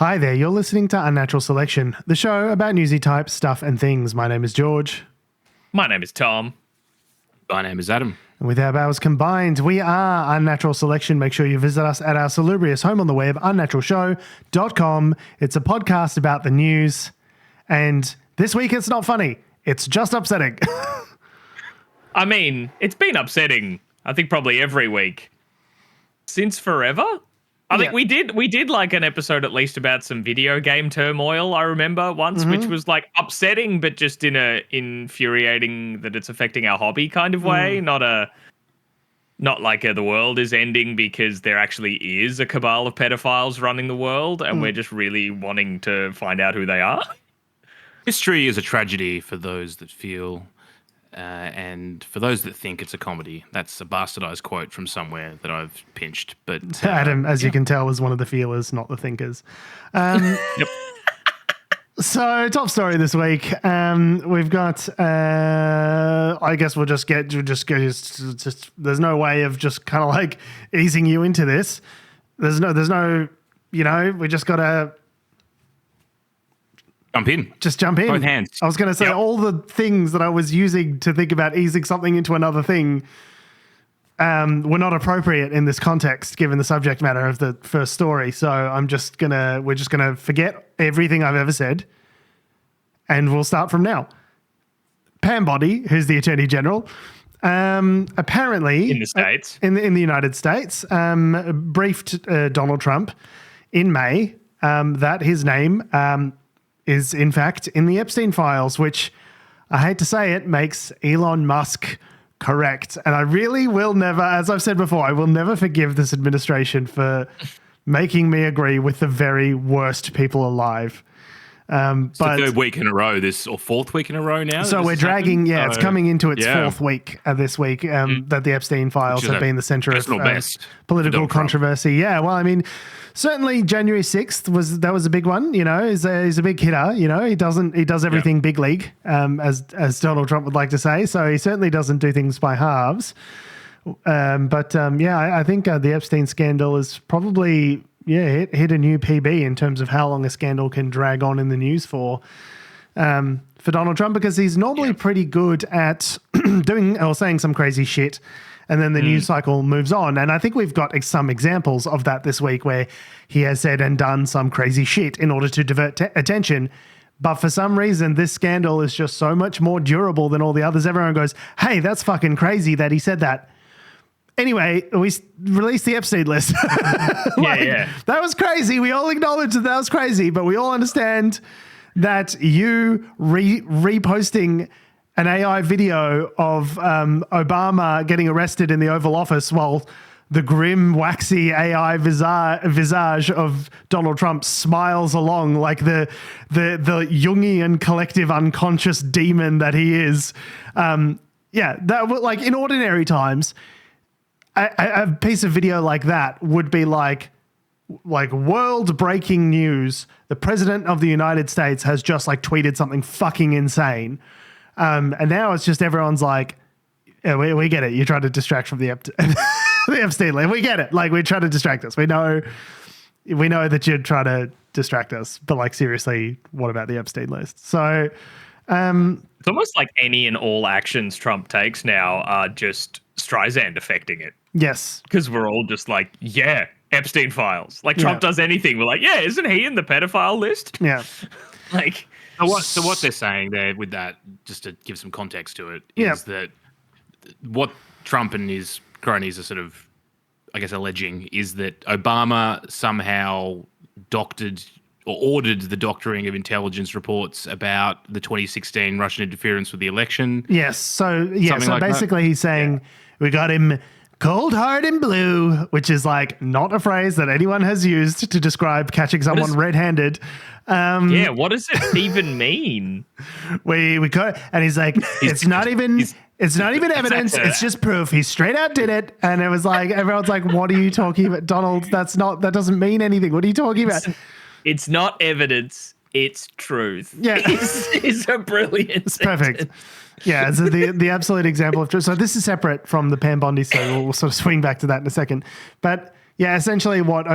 Hi there, you're listening to Unnatural Selection, the show about newsy type stuff and things. My name is George. My name is Tom. My name is Adam. And with our powers combined, we are Unnatural Selection. Make sure you visit us at our salubrious home on the web, unnaturalshow.com. It's a podcast about the news. And this week it's not funny. It's just upsetting. I mean, it's been upsetting, I think probably every week. Since forever? I think we did like an episode at least about some video game turmoil, I remember once, which was like upsetting, but just in a infuriating that it's affecting our hobby kind of way. Not like the world is ending because there actually is a cabal of pedophiles running the world and we're just really wanting to find out who they are. History is a tragedy for those that feel and for those that think it's a comedy. That's a bastardized quote from somewhere that I've pinched. But Adam, as you can tell, is one of the feelers, not the thinkers. Yep. So, top story this week. We've got. I guess we'll just there's no way of just kind of like easing you into this. There's no. We just gotta. Jump in. Just jump in. Both hands. I was going to say all the things that I was using to think about easing something into another thing were not appropriate in this context, given the subject matter of the first story. So we're just gonna forget everything I've ever said, and we'll start from now. Pam Bondi, who's the Attorney General, apparently In the States. in the United States, briefed Donald Trump in May that his name is in fact in the Epstein files, which I hate to say it, makes Elon Musk correct. And I really will never, as I've said before, I will never forgive this administration for making me agree with the very worst people alive. It's the third week in a row, or fourth week in a row now. So we're dragging, it's coming into its fourth week this week that the Epstein files have been the center of political controversy. Yeah, well, I mean, certainly January 6th was a big one. He's a big hitter. He does everything big league, as Donald Trump would like to say. So he certainly doesn't do things by halves. I think the Epstein scandal is probably hit a new PB in terms of how long a scandal can drag on in the news for Donald Trump, because he's normally pretty good at doing or saying some crazy shit, and then the news cycle moves on. And I think we've got some examples of that this week where he has said and done some crazy shit in order to divert attention. But for some reason, this scandal is just so much more durable than all the others. Everyone goes, hey, that's fucking crazy that he said that. Anyway, we released the Epstein list. That was crazy. We all acknowledge that was crazy, but we all understand that you reposting an AI video of Obama getting arrested in the Oval Office while the grim, waxy AI visage of Donald Trump smiles along like the Jungian collective unconscious demon that he is. That like in ordinary times, a piece of video like that would be like world breaking news. The president of the United States has just like tweeted something fucking insane. And now it's just everyone's like, yeah, we get it. You try to distract from the Epstein list. We get it. Like, we try to distract us. We know that you'd try to distract us, but like, seriously, what about the Epstein list? So, it's almost like any and all actions Trump takes now are just Streisand affecting it. Yes. Because we're all just like, Epstein files. Like, Trump does anything, we're like, isn't he in the pedophile list? Yeah. Like... So what they're saying there with that, just to give some context to it, is that what Trump and his cronies are sort of, I guess, alleging is that Obama somehow doctored or ordered the doctoring of intelligence reports about the 2016 Russian interference with the election. Yes. So basically he's saying we got him cold, hard, and blue, which is like not a phrase that anyone has used to describe catching someone red-handed. What does it even mean? We got, and he's like, it's not even evidence. It's just proof. He straight out did it, and it was like everyone's like, "What are you talking about, Donald? That doesn't mean anything. What are you talking about?" It's not evidence. It's truth. Yeah, it's a brilliant. It's perfect. Yeah, it's the absolute example of truth. So this is separate from the Pam Bondi, so we'll sort of swing back to that in a second. But yeah, essentially what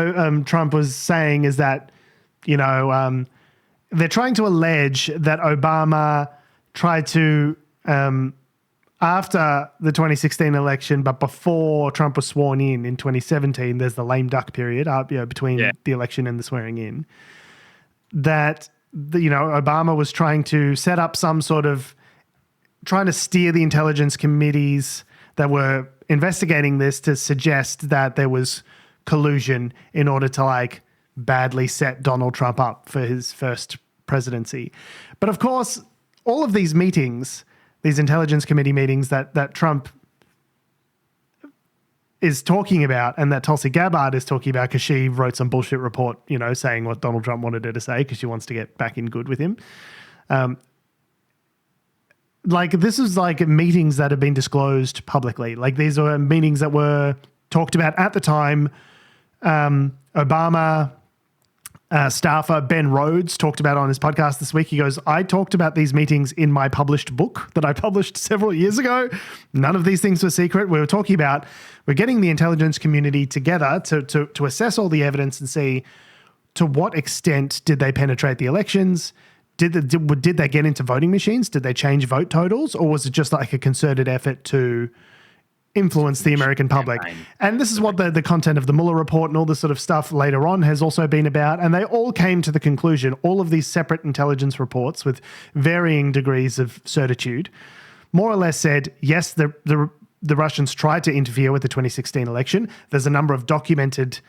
Trump was saying is that they're trying to allege that Obama tried to, after the 2016 election, but before Trump was sworn in 2017, there's the lame duck period between the election and the swearing in, that Obama was trying to set up some sort of, trying to steer the intelligence committees that were investigating this to suggest that there was collusion in order to badly set Donald Trump up for his first presidency. But of course, all of these meetings, these intelligence committee meetings that Trump is talking about and that Tulsi Gabbard is talking about because she wrote some bullshit report, saying what Donald Trump wanted her to say because she wants to get back in good with him. This is meetings that have been disclosed publicly. These are meetings that were talked about at the time. Obama staffer Ben Rhodes talked about on his podcast this week. He goes, I talked about these meetings in my published book that I published several years ago. None of these things were secret. We were talking about, we're getting the intelligence community together to assess all the evidence and see to what extent did they penetrate the elections. Did they get into voting machines? Did they change vote totals? Or was it just a concerted effort to influence the American public? And this is what the content of the Mueller report and all this sort of stuff later on has also been about. And they all came to the conclusion, all of these separate intelligence reports with varying degrees of certitude, more or less said, yes, the Russians tried to interfere with the 2016 election. There's a number of documented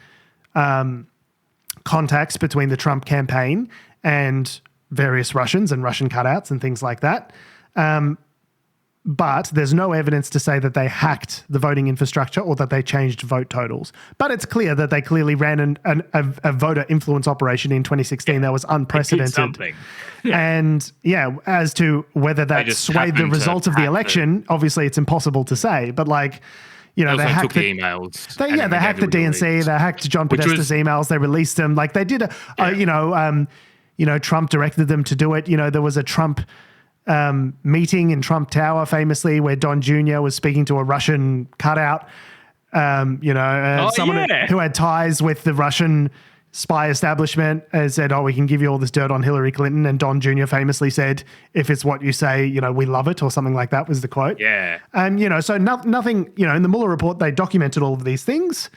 contacts between the Trump campaign and various Russians and Russian cutouts and things like that. But there's no evidence to say that they hacked the voting infrastructure or that they changed vote totals. But it's clear that they clearly ran a voter influence operation in 2016 that was unprecedented. And as to whether that swayed the result of the election, obviously it's impossible to say. But they hacked the emails. They hacked the DNC. They hacked John Podesta's emails. They released them. They did Trump directed them to do it. There was a Trump meeting in Trump Tower famously where Don Jr. was speaking to a Russian cutout, someone who had ties with the Russian spy establishment and said, we can give you all this dirt on Hillary Clinton. And Don Jr. famously said, if it's what you say, we love it, or something like that was the quote. Yeah. So nothing, in the Mueller report, they documented all of these things.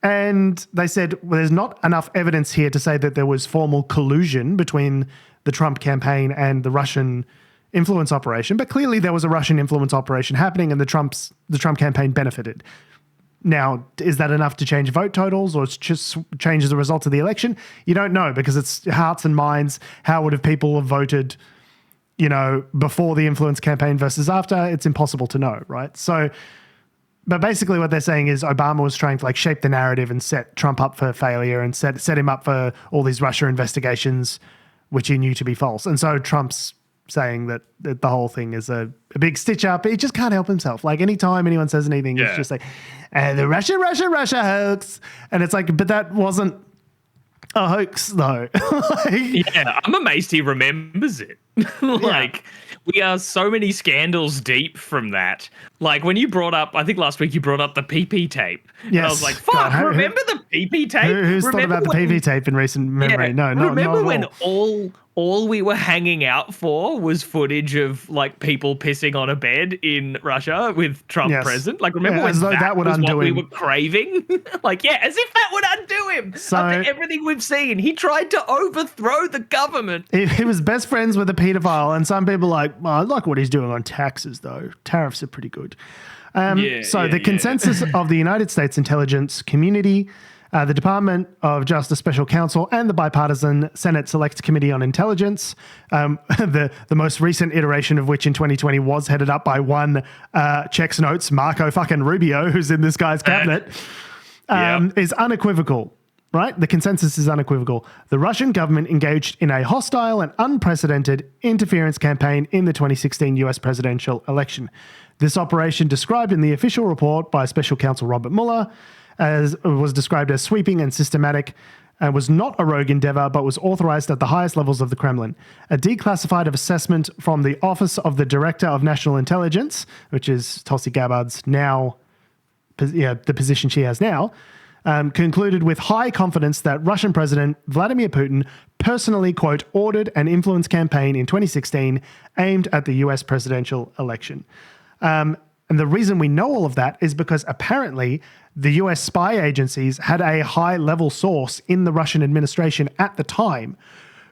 And they said, there's not enough evidence here to say that there was formal collusion between the Trump campaign and the Russian influence operation, but clearly there was a Russian influence operation happening and the Trump campaign benefited. Now, is that enough to change vote totals, or it's just changes the result of the election? You don't know, because it's hearts and minds. How would have people have voted, before the influence campaign versus after? It's impossible to know, right? So, but basically what they're saying is Obama was trying to shape the narrative and set Trump up for failure and set him up for all these Russia investigations, which he knew to be false. And so Trump's saying that the whole thing is a big stitch up. He just can't help himself. Anytime anyone says anything, it's just the Russia hoax. And it's but that wasn't a hoax though. I'm amazed he remembers it. We are so many scandals deep from that. When you brought up, I think last week you brought up the PP tape. Yes. And I was like, fuck, remember the PP tape? Who's thought about the PP tape in recent memory? No, remember not when all we were hanging out for was footage of people pissing on a bed in Russia with Trump present? Remember when that was what we were craving? As if that would undo him. So, after everything we've seen, he tried to overthrow the government. He was best friends with a pedophile, and some people I like what he's doing on taxes, though. Tariffs are pretty good. The consensus of the United States intelligence community, the Department of Justice Special Counsel, and the bipartisan Senate Select Committee on Intelligence, the most recent iteration of which in 2020 was headed up by one checks notes Marco fucking Rubio, who's in this guy's cabinet, is unequivocal. Right? The consensus is unequivocal. The Russian government engaged in a hostile and unprecedented interference campaign in the 2016 US presidential election. This operation, described in the official report by Special Counsel Robert Mueller, was described as sweeping and systematic, and was not a rogue endeavor, but was authorized at the highest levels of the Kremlin. A declassified assessment from the Office of the Director of National Intelligence, which is Tulsi Gabbard's now, the position she has now, concluded with high confidence that Russian President Vladimir Putin personally, quote, ordered an influence campaign in 2016 aimed at the US presidential election. And the reason we know all of that is because apparently the US spy agencies had a high-level source in the Russian administration at the time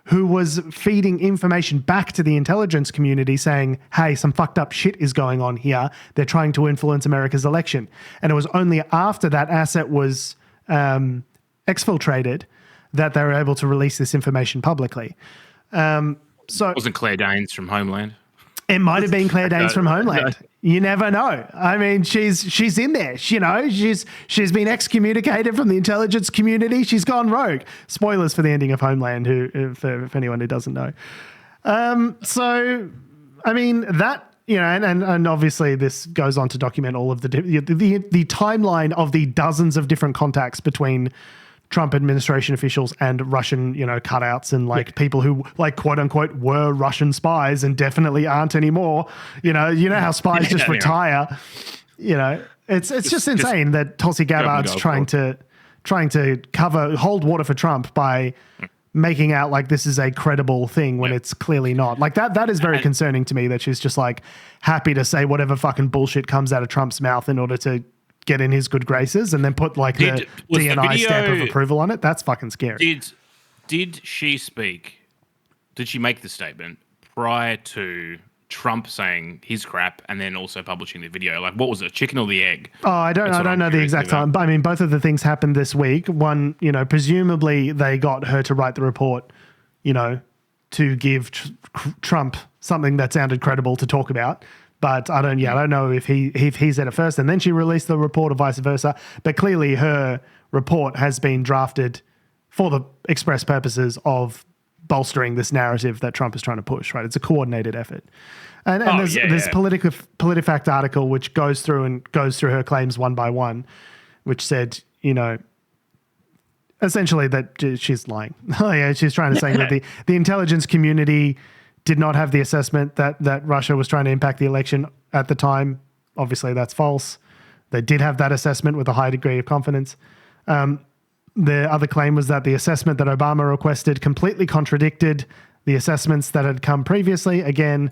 who was feeding information back to the intelligence community saying, hey, some fucked up shit is going on here. They're trying to influence America's election. And it was only after that asset was exfiltrated that they were able to release this information publicly. So it wasn't Claire Danes from Homeland. It might have been Claire Danes from Homeland. You never know. I mean, she's in there. You know, she's been excommunicated from the intelligence community. She's gone rogue. Spoilers for the ending of Homeland, if anyone who doesn't know. So, I mean, that, you know, and obviously this goes on to document all of the timeline of the dozens of different contacts between Trump administration officials and Russian, you know, cutouts and like people who like quote unquote were Russian spies and definitely aren't anymore. You know how spies just retire. You know, it's just insane that Tulsi Gabbard's trying to hold water for Trump by making out like this is a credible thing when it's clearly not. Like that is very concerning to me that she's just like happy to say whatever fucking bullshit comes out of Trump's mouth in order to get in his good graces and then put like the DNI stamp of approval on it. That's fucking scary. Did she speak? Did she make the statement prior to Trump saying his crap and then also publishing the video? Like, what was it, chicken or the egg? Oh, I don't know the exact time. But I mean, both of the things happened this week. One, you know, presumably they got her to write the report, you know, to give Trump something that sounded credible to talk about. But I don't know if he said it first and then she released the report or vice versa. But clearly her report has been drafted for the express purposes of bolstering this narrative that Trump is trying to push, right? It's a coordinated effort. And there's PolitiFact article which goes through her claims one by one, which said, you know, essentially that she's lying. She's trying to say that the intelligence community did not have the assessment that Russia was trying to impact the election at the time. Obviously, that's false. They did have that assessment with a high degree of confidence. The other claim was that the assessment that Obama requested completely contradicted the assessments that had come previously. Again,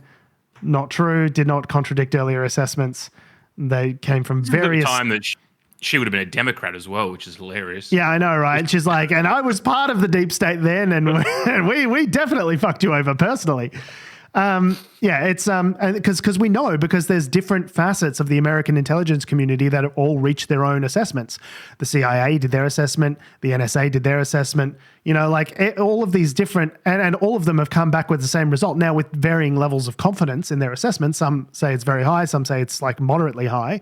not true, did not contradict earlier assessments. They came from various... At the time that she would have been a Democrat as well, which is hilarious. Yeah, I know, right? She's like, and I was part of the deep state then, and we definitely fucked you over personally. It's because we know, because there's different facets of the American intelligence community that have all reached their own assessments. The CIA did their assessment, the NSA did their assessment. You know, like all of these different, and all of them have come back with the same result. Now with varying levels of confidence in their assessment. Some say it's very high, some say it's like moderately high.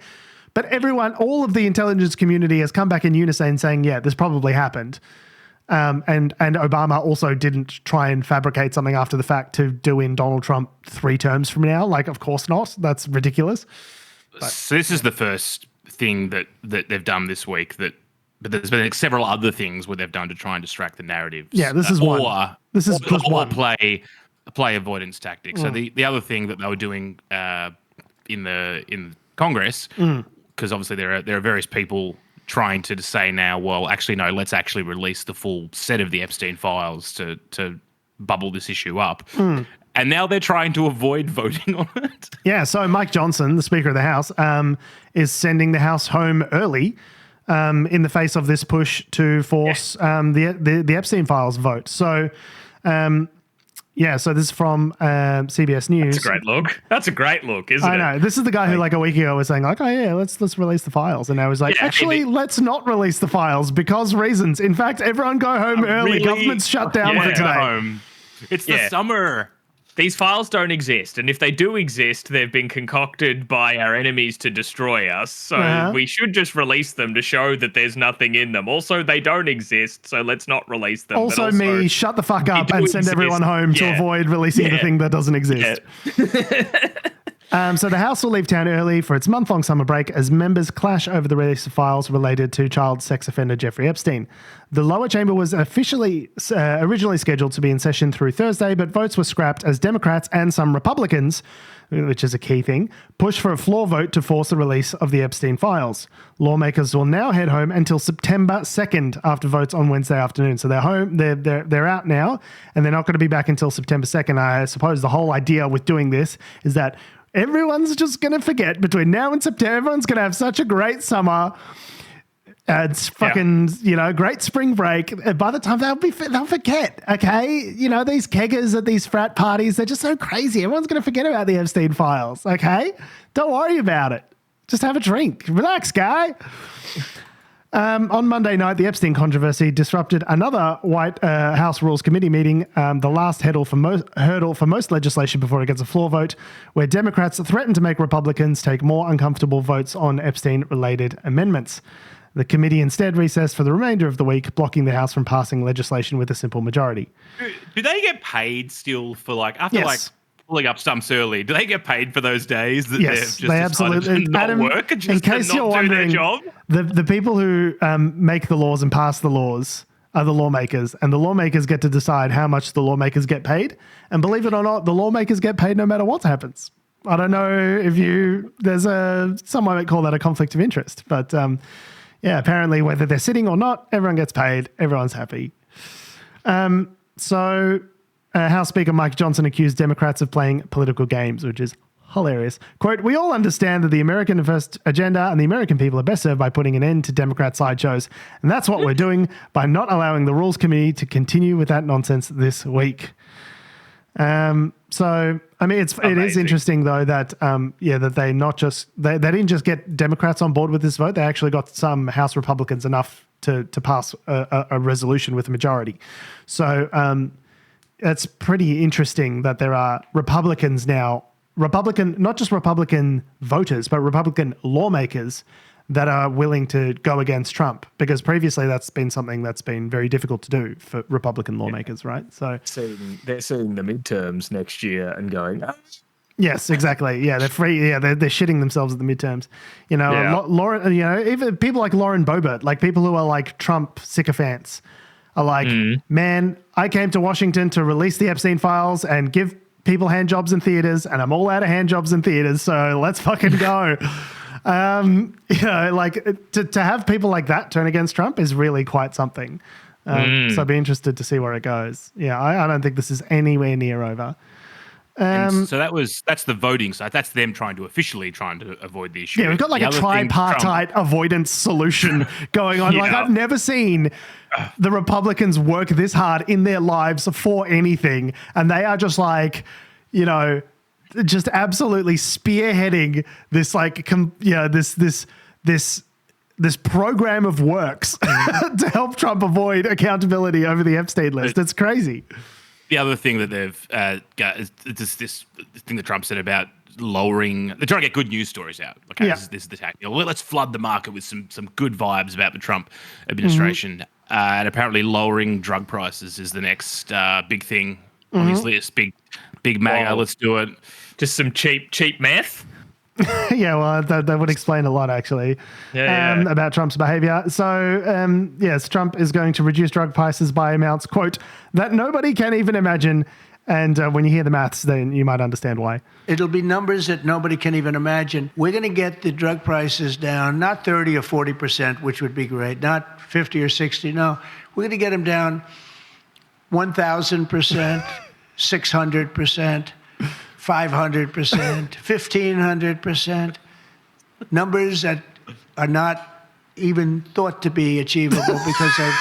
But all of the intelligence community has come back in unison saying, yeah, this probably happened. And Obama also didn't try and fabricate something after the fact to do in Donald Trump 3 terms from now. Like, of course not. That's ridiculous. So this is the first thing that they've done this week but there's been like several other things where they've done to try and distract the narrative. Yeah, this is one. This is just one. Play avoidance tactics. So the other thing that they were doing in Congress, because obviously there are various people trying to say now, well, actually, no, let's actually release the full set of the Epstein files to bubble this issue up. And now they're trying to avoid voting on it. Yeah, so Mike Johnson, the Speaker of the House, is sending the House home early in the face of this push to force the Epstein files vote. So... so this is from CBS News. That's a great look. That's a great look, isn't it? I know. This is the guy who like a week ago was saying like, oh yeah, let's release the files. And now he's like, let's not release the files because reasons. In fact, everyone go home early. Really? Government's shut down for today. Home. It's the summer. These files don't exist, and if they do exist, they've been concocted by our enemies to destroy us. So we should just release them to show that there's nothing in them. Also, they don't exist, so let's not release them. Also, shut the fuck up and send everyone home to avoid releasing the thing that doesn't exist. So the House will leave town early for its month-long summer break as members clash over the release of files related to child sex offender Jeffrey Epstein. The lower chamber was officially originally scheduled to be in session through Thursday, but votes were scrapped as Democrats and some Republicans, which is a key thing, pushed for a floor vote to force the release of the Epstein files. Lawmakers will now head home until September 2nd after votes on Wednesday afternoon. So they're home, they're out now, and they're not going to be back until September 2nd. I suppose the whole idea with doing this is that everyone's just going to forget between now and September. Everyone's going to have such a great summer. It's fucking, great spring break. By the time they'll forget, okay? These keggers at these frat parties, they're just so crazy. Everyone's going to forget about the Epstein files, okay? Don't worry about it. Just have a drink. Relax, guy. On Monday night, the Epstein controversy disrupted another White House Rules Committee meeting, the last hurdle for most legislation before it gets a floor vote, where Democrats threatened to make Republicans take more uncomfortable votes on Epstein-related amendments. The committee instead recessed for the remainder of the week, blocking the House from passing legislation with a simple majority. Do they get paid still for after pulling up stumps early? Do they get paid for those days that they absolutely to not work? Just in case you're wondering, the people who make the laws and pass the laws are the lawmakers, and the lawmakers get to decide how much the lawmakers get paid. And believe it or not, the lawmakers get paid no matter what happens. I don't know if some might call that a conflict of interest, but apparently whether they're sitting or not, everyone gets paid. Everyone's happy. House Speaker Mike Johnson accused Democrats of playing political games, which is hilarious. Quote, "We all understand that the American First agenda and the American people are best served by putting an end to Democrat sideshows. And that's what we're doing by not allowing the Rules Committee to continue with that nonsense this week." It is interesting though that that they didn't just get Democrats on board with this vote. They actually got some House Republicans enough to pass a resolution with a majority. So it's pretty interesting that there are Republicans now, not just Republican voters, but Republican lawmakers that are willing to go against Trump, because previously that's been something that's been very difficult to do for Republican lawmakers, right? So they're seeing the midterms next year and going, oh. Yes, exactly. Yeah, they're free. Yeah, they're shitting themselves at the midterms. Lauren, even people like Lauren Boebert, like people who are like Trump sycophants, are like, man, I came to Washington to release the Epstein files and give people hand jobs in theaters, and I'm all out of hand jobs in theaters, so let's fucking go. To have people like that turn against Trump is really quite something. So I'd be interested to see where it goes. Yeah, I don't think this is anywhere near over. So that's the voting side. That's them trying to avoid the issue. Yeah, we've got like a tripartite avoidance solution going on. Yeah. Like I've never seen the Republicans work this hard in their lives for anything, and they are just like, just absolutely spearheading this this program of works to help Trump avoid accountability over the Epstein list. It's crazy. The other thing that they've got is this thing that Trump said about lowering. They're trying to get good news stories out. Okay, this is the tactic. Let's flood the market with some good vibes about the Trump administration. And apparently lowering drug prices is the next big thing on his list. Big MAGA. Let's do it. Just some cheap meth. Yeah, well, that would explain a lot, actually, about Trump's behavior. So, yes, Trump is going to reduce drug prices by amounts, quote, that nobody can even imagine. And when you hear the maths, then you might understand why. It'll be numbers that nobody can even imagine. We're going to get the drug prices down, not 30 or 40%, which would be great, not 50 or 60. No, we're going to get them down 1,000%, 600%. 500%, 1,500%, numbers that are not even thought to be achievable because I've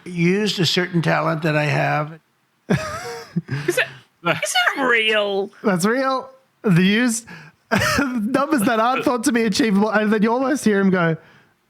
used a certain talent that I have. Is that real? That's real. The used numbers that aren't thought to be achievable, and then you almost hear him go,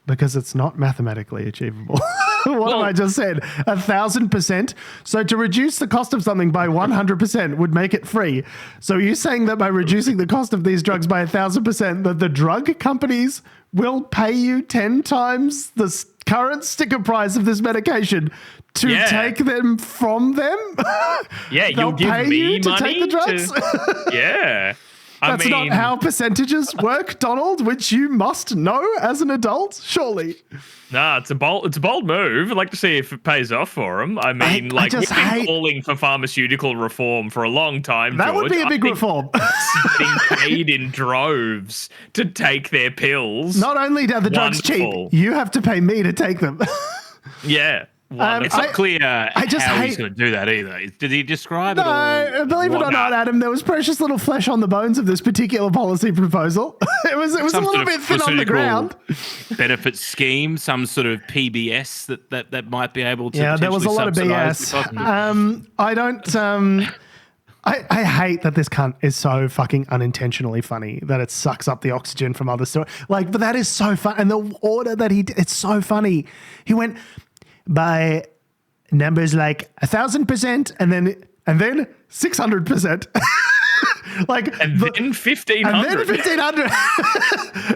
because it's not mathematically achievable. What have I just said? 1,000%. So to reduce the cost of something by 100% would make it free. So are you saying that by reducing the cost of these drugs by 1,000%, that the drug companies will pay you 10 times the current sticker price of this medication to take them from them? Yeah, they'll you'll give pay me you to money take the drugs? Yeah. That's not how percentages work, Donald, which you must know as an adult, surely. Nah, it's a bold move. I'd like to see if it pays off for him. I mean, we've been calling for pharmaceutical reform for a long time, That George. would be a big reform. Getting paid in droves to take their pills. Not only are the drugs cheap, you have to pay me to take them. Yeah. It's not clear how he's going to do that either. Did he describe it all? No, believe it or not, Adam, there was precious little flesh on the bones of this particular policy proposal. It was a little bit thin on the ground. Benefit scheme, some sort of PBS that might be able to. Yeah, there was a lot of BS. I hate that this cunt is so fucking unintentionally funny that it sucks up the oxygen from other stories. But that is so fun. And the order that it's so funny. He went by numbers like 1,000% and then 600%. And then 1,500. And then 1,500.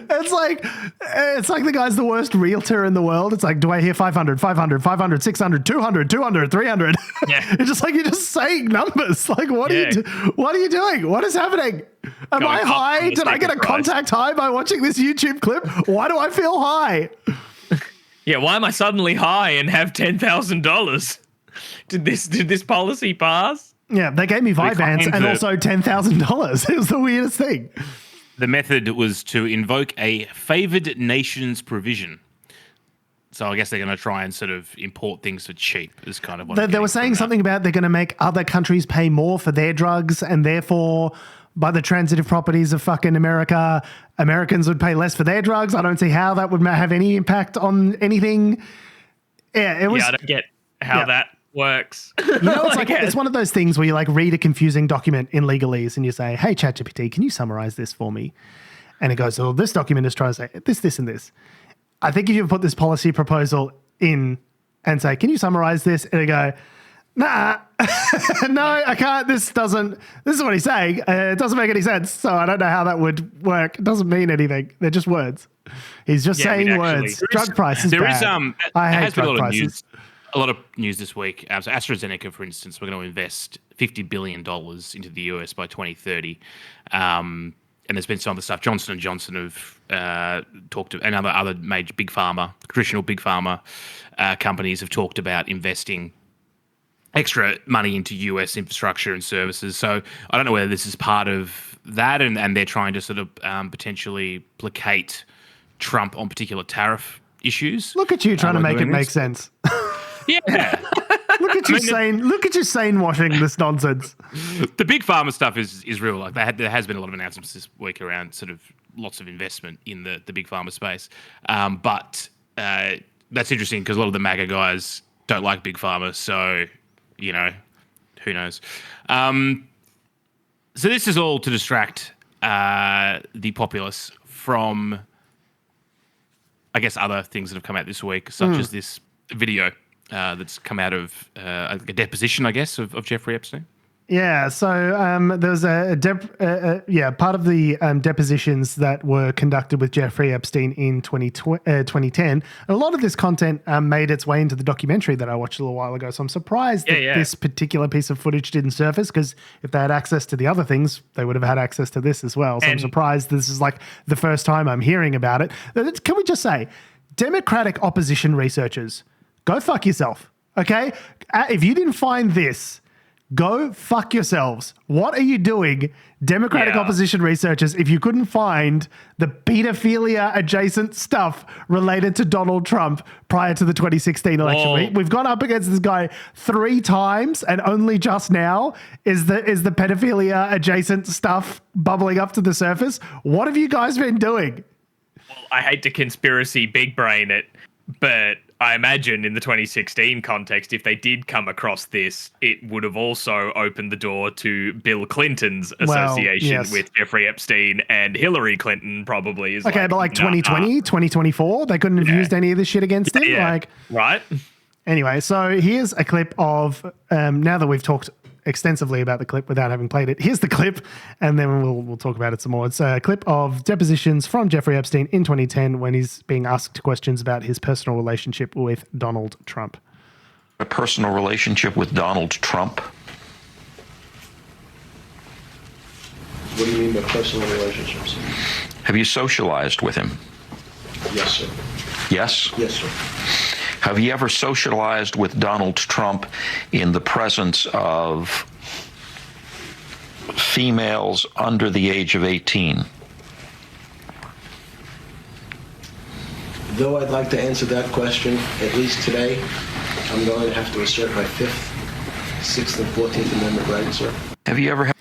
It's like the guy's the worst realtor in the world. It's like, do I hear 500, 500, 500, 600, 200, 200, 300? Yeah. It's just like you're just saying numbers. Like, what are you doing? What is happening? Am I high? Did I get a contact high by watching this YouTube clip? Why do I feel high? Yeah, why am I suddenly high and have $10,000? Did this policy pass? Yeah, they gave me Vyvanse and also $10,000. It was the weirdest thing. The method was to invoke a favoured nations provision. So I guess they're going to try and sort of import things for cheap is kind of what they were saying something about they're going to make other countries pay more for their drugs and therefore by the transitive properties of fucking America, Americans would pay less for their drugs. I don't see how that would have any impact on anything. Yeah, it was. Yeah, I don't get how that works. You know, it's it's one of those things where you read a confusing document in legalese and you say, "Hey, ChatGPT, can you summarize this for me?" And it goes, "Oh, this document is trying to say this, and this." I think if you put this policy proposal in and say, "Can you summarize this?" and it go, "Nah, no, I can't. This is what he's saying. It doesn't make any sense. So I don't know how that would work. It doesn't mean anything. They're just words. He's just saying words. Drug prices bad. I hate drug prices. A lot of news this week. So AstraZeneca, for instance, we're going to invest $50 billion into the US by 2030. And there's been some other stuff. Johnson & Johnson have talked to, and other major big pharma, traditional big pharma companies have talked about investing extra money into US infrastructure and services. So I don't know whether this is part of that and they're trying to sort of potentially placate Trump on particular tariff issues. Look at you trying to make it make sense. Yeah. Look at you sane washing this nonsense. The big pharma stuff is real. Like there has been a lot of announcements this week around sort of lots of investment in the big pharma space. But that's interesting because a lot of the MAGA guys don't like big pharma. So, you know, who knows? So this is all to distract the populace from, I guess, other things that have come out this week, such as this video that's come out of a deposition, I guess, of Jeffrey Epstein. Yeah, so there was part of the depositions that were conducted with Jeffrey Epstein in 2010. And a lot of this content made its way into the documentary that I watched a little while ago. So I'm surprised that this particular piece of footage didn't surface because if they had access to the other things, they would have had access to this as well. So I'm surprised this is like the first time I'm hearing about it. Can we just say, Democratic opposition researchers, go fuck yourself, okay? If you didn't find this, go fuck yourselves. What are you doing, Democratic opposition researchers, if you couldn't find the pedophilia adjacent stuff related to Donald Trump prior to the 2016 election? We've gone up against this guy 3 times and only just now is the pedophilia adjacent stuff bubbling up to the surface. What have you guys been doing? Well, I hate to conspiracy big brain it, but I imagine in the 2016 context, if they did come across this, it would have also opened the door to Bill Clinton's association with Jeffrey Epstein and Hillary Clinton probably. Is okay, but like 2020, 2024, they couldn't have used any of this shit against him? Like, right? Anyway, so here's a clip of, now that we've talked extensively about the clip without having played it, here's the clip, and then we'll talk about it some more. It's a clip of depositions from Jeffrey Epstein in 2010 when he's being asked questions about his personal relationship with Donald Trump. A personal relationship with Donald Trump? What do you mean by personal relationships? Have you socialized with him? Yes, sir. Yes? Yes, sir. Have you ever socialized with Donald Trump in the presence of females under the age of 18? Though I'd like to answer that question, at least today, I'm going to have to assert my 5th, 6th, and 14th Amendment rights, sir. Have you ever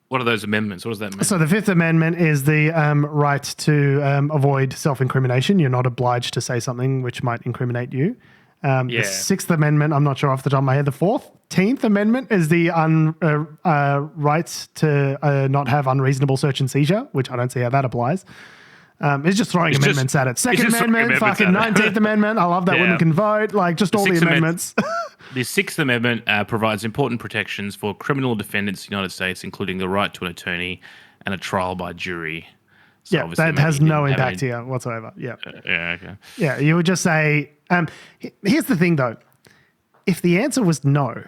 What are those amendments? What does that mean? So the Fifth Amendment is the right to avoid self-incrimination. You're not obliged to say something which might incriminate you. The Sixth Amendment, I'm not sure off the top of my head. The 14th Amendment is the right to not have unreasonable search and seizure, which I don't see how that applies. It's just throwing amendments at it. Second Amendment, fucking 19th Amendment. I love that women can vote. Like, just all the amendments. The Sixth Amendment provides important protections for criminal defendants in the United States, including the right to an attorney and a trial by jury. So yeah, that has no impact here whatsoever. Yeah. Okay. Yeah, you would just say, here's the thing though. If the answer was no,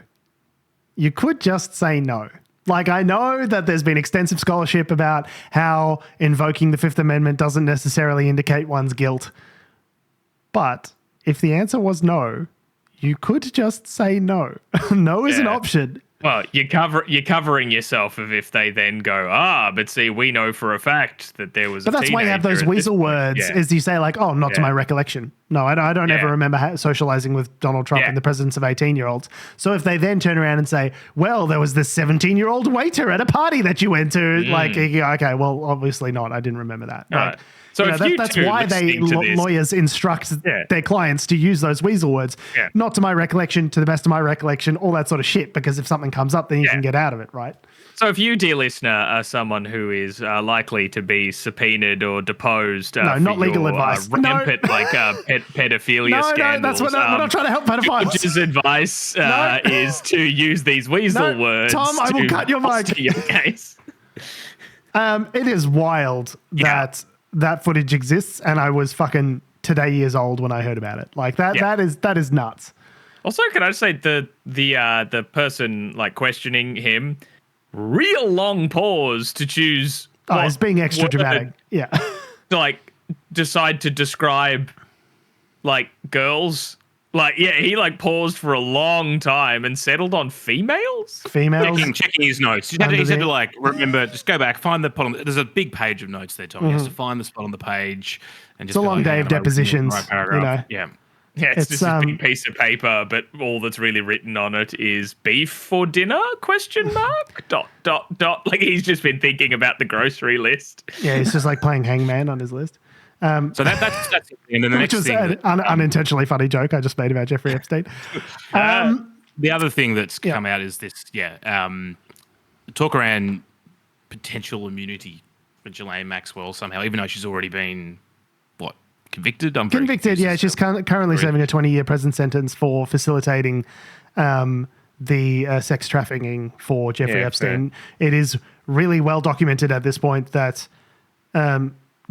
you could just say no. Like, I know that there's been extensive scholarship about how invoking the Fifth Amendment doesn't necessarily indicate one's guilt. But if the answer was no, you could just say no. No is an option. Well, you're covering yourself if they then go, but see, we know for a fact that there was But that's why you have those weasel words, is you say like, oh, not to my recollection. No, I don't ever remember socializing with Donald Trump in the presence of 18-year-olds. So if they then turn around and say, well, there was this 17-year-old waiter at a party that you went to, like, okay, well, obviously not. I didn't remember that. Like, so that's why lawyers instruct their clients to use those weasel words. Yeah. Not to my recollection, to the best of my recollection, all that sort of shit, because if something comes up, then you can get out of it, right? So if you, dear listener, are someone who is likely to be subpoenaed or deposed not legal advice. Rampant pedophilia scandals. No, that's what we're not trying to help pedophiles. George's advice is to use these weasel words. Tom, I will cut your mic. Your case. It is wild that footage exists, and I was fucking today years old when I heard about it. Like that that is nuts. Also, can I just say the person like questioning him, real long pause to choose. It's being extra dramatic. Yeah. To like decide to describe like girls. Like, he like paused for a long time and settled on females. Checking his notes. He said to like, remember, just go back, find the spot. There's a big page of notes there, Tom. He has to find the spot on the page. And just it's a long day of depositions. Yeah, it's just a big piece of paper, but all that's really written on it is beef for dinner? ? Like, he's just been thinking about the grocery list. Yeah, he's just like playing hangman on his list. So that's and then the which was an unintentionally funny joke I just made about Jeffrey Epstein. The other thing that's come out is this, talk around potential immunity for Ghislaine Maxwell somehow, even though she's already been convicted. Convicted, yeah. She's currently serving a 20-year prison sentence for facilitating the sex trafficking for Jeffrey Epstein. Fair. It is really well documented at this point that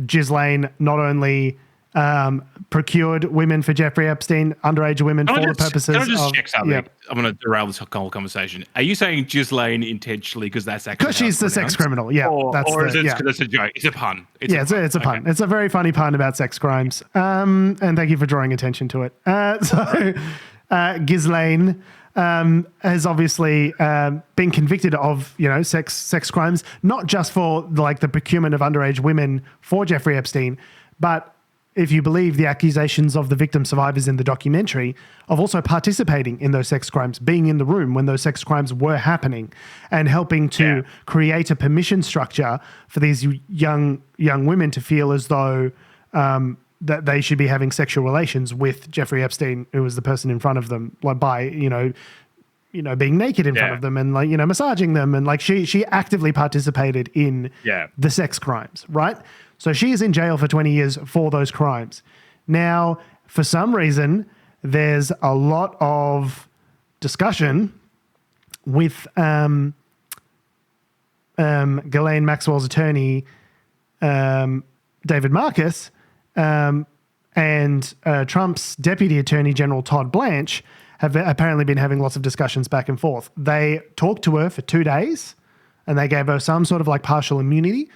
Ghislaine not only procured women for Jeffrey Epstein, underage women, for the purposes of... check something? Yeah. I'm going to derail this whole conversation. Are you saying Ghislaine intentionally because that's actually... Because she's the sex criminal, yeah. Or is it because it's a joke? It's a pun. It's a pun. It's a very funny pun about sex crimes. And thank you for drawing attention to it. Ghislaine... has obviously been convicted of, sex crimes, not just for the procurement of underage women for Jeffrey Epstein, but if you believe the accusations of the victim survivors in the documentary, of also participating in those sex crimes, being in the room when those sex crimes were happening, and helping to create a permission structure for these young women to feel as though that they should be having sexual relations with Jeffrey Epstein, who was the person in front of them, by being naked in front of them and massaging them, and she actively participated in the sex crimes, right? So she is in jail for 20 years for those crimes. Now, for some reason, there's a lot of discussion with Ghislaine Maxwell's attorney, David Marcus, and Trump's Deputy Attorney General Todd Blanche have apparently been having lots of discussions back and forth. They talked to her for 2 days and they gave her some sort of like partial immunity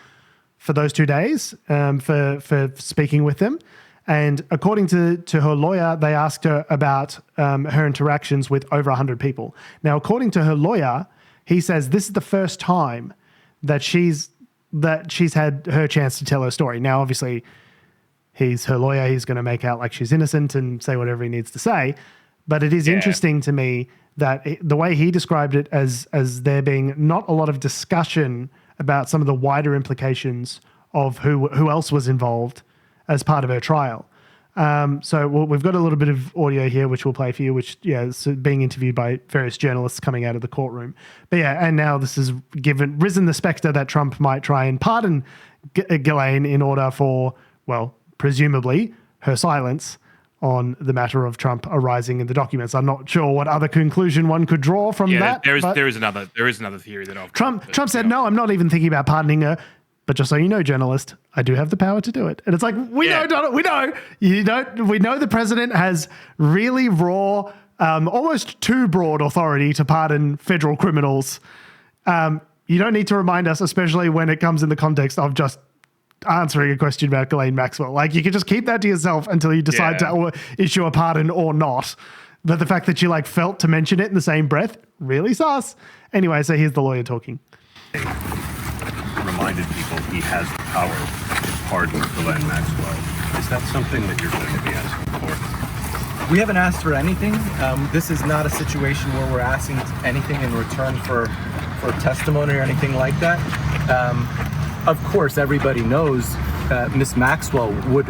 for those 2 days for speaking with them. And according to her lawyer, they asked her about her interactions with over 100 people. Now, according to her lawyer, he says this is the first time that she's had her chance to tell her story. Now, obviously, he's her lawyer. He's going to make out like she's innocent and say whatever he needs to say. But it is interesting to me that the way he described it as there being not a lot of discussion about some of the wider implications of who else was involved as part of her trial. So we've got a little bit of audio here, which we'll play for you, which is being interviewed by various journalists coming out of the courtroom. But yeah, and now this has risen the specter that Trump might try and pardon Ghislaine in order for, well, presumably her silence on the matter of Trump arising in the documents. I'm not sure what other conclusion one could draw from that. There is another theory that I've Trump said, no, I'm not even thinking about pardoning her. But just so you know, journalist, I do have the power to do it. And it's like, we know, Donald, we know. We know the president has really raw, almost too broad authority to pardon federal criminals. You don't need to remind us, especially when it comes in the context of just answering a question about Ghislaine Maxwell. Like, you can just keep that to yourself until you decide to issue a pardon or not. But the fact that you felt to mention it in the same breath, really sus. Anyway, so here's the lawyer talking. Reminded people he has the power to pardon Ghislaine Maxwell. Is that something that you're going to be asking for? We haven't asked for anything. This is not a situation where we're asking anything in return for testimony or anything like that. Of course, everybody knows Miss Maxwell would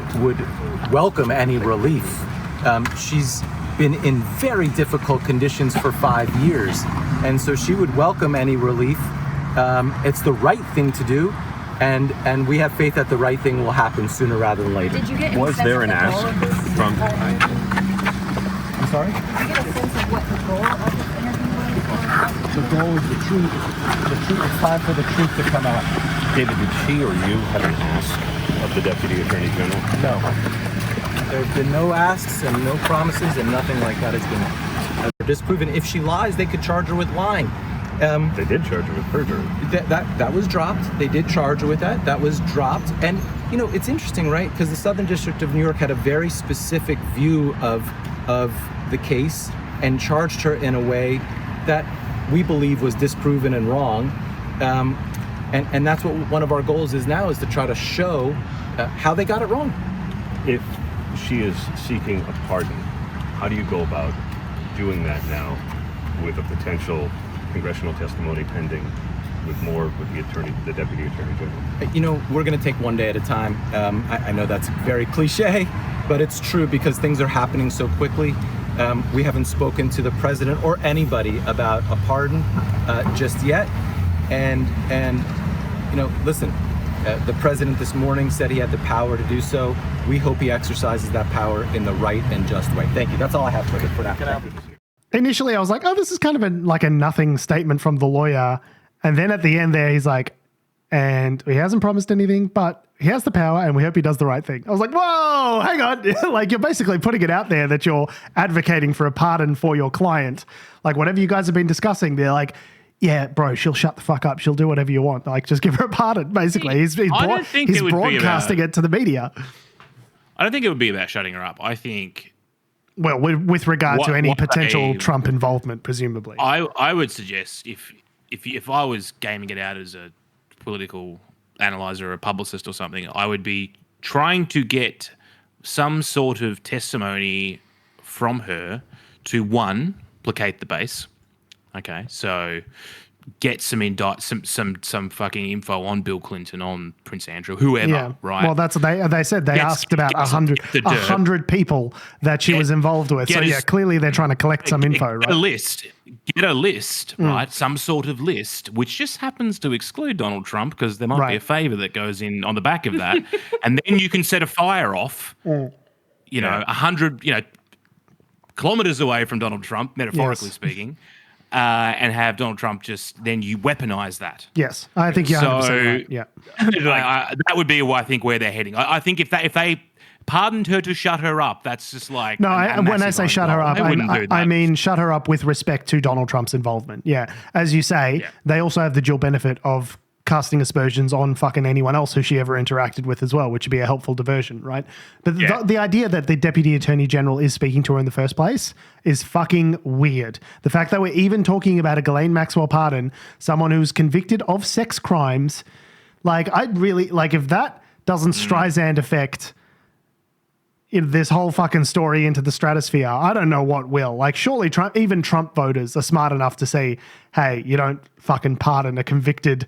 welcome any relief. She's been in very difficult conditions for 5 years, and so she would welcome any relief. It's the right thing to do, and we have faith that the right thing will happen sooner rather than later. Did you get was there an ask from? I'm sorry? Did you get a sense of what the goal of this interview was? The goal is the truth. It's time for the truth to come out. David, did she or you have an ask of the Deputy Attorney General? No. There have been no asks and no promises, and nothing like that has been disproven. If she lies, they could charge her with lying. They did charge her with perjury. That was dropped. They did charge her with that. That was dropped. And, it's interesting, right? Because the Southern District of New York had a very specific view of the case and charged her in a way that we believe was disproven and wrong. And that's what one of our goals is now, is to try to show how they got it wrong. If she is seeking a pardon, how do you go about doing that now with a potential congressional testimony pending, with the Deputy Attorney General? We're going to take one day at a time. I know that's very cliche, but it's true because things are happening so quickly. We haven't spoken to the president or anybody about a pardon just yet. And listen, the president this morning said he had the power to do so. We hope he exercises that power in the right and just way. Thank you. That's all I have for now. Initially, I was like, oh, this is kind of a nothing statement from the lawyer. And then at the end there, he's like, and he hasn't promised anything, but he has the power and we hope he does the right thing. I was like, whoa, hang on. You're basically putting it out there that you're advocating for a pardon for your client. Like, whatever you guys have been discussing, they're like, yeah, bro, she'll shut the fuck up. She'll do whatever you want. Like, just give her a pardon, basically. He's broadcasting it to the media. I don't think it would be about shutting her up. I think... Well, with regard to any potential Trump involvement, presumably. I would suggest if I was gaming it out as a political analyzer or a publicist or something, I would be trying to get some sort of testimony from her to, one, placate the base. Okay, so get some fucking info on Bill Clinton, on Prince Andrew, whoever, right? Well, that's what they said. They asked about 100 people that she was involved with. So clearly they're trying to collect some info, right? Get a list, right? Some sort of list, which just happens to exclude Donald Trump because there might be a favor that goes in on the back of that, and then you can set a fire off. 100, kilometers away from Donald Trump, metaphorically speaking. And have Donald Trump then you weaponize that. Yes, I think you're 100% right. Yeah, that would be I think where they're heading. I think if they pardoned her to shut her up. That's just like no. When I say shut her up, I mean shut her up with respect to Donald Trump's involvement. Yeah, as you say, they also have the dual benefit of casting aspersions on fucking anyone else who she ever interacted with as well, which would be a helpful diversion, right? But the idea that the Deputy Attorney General is speaking to her in the first place is fucking weird. The fact that we're even talking about a Ghislaine Maxwell pardon, someone who's convicted of sex crimes, like I'd really, like if that doesn't Streisand effect in this whole fucking story into the stratosphere, I don't know what will. Like surely even Trump voters are smart enough to say, hey, you don't fucking pardon a convicted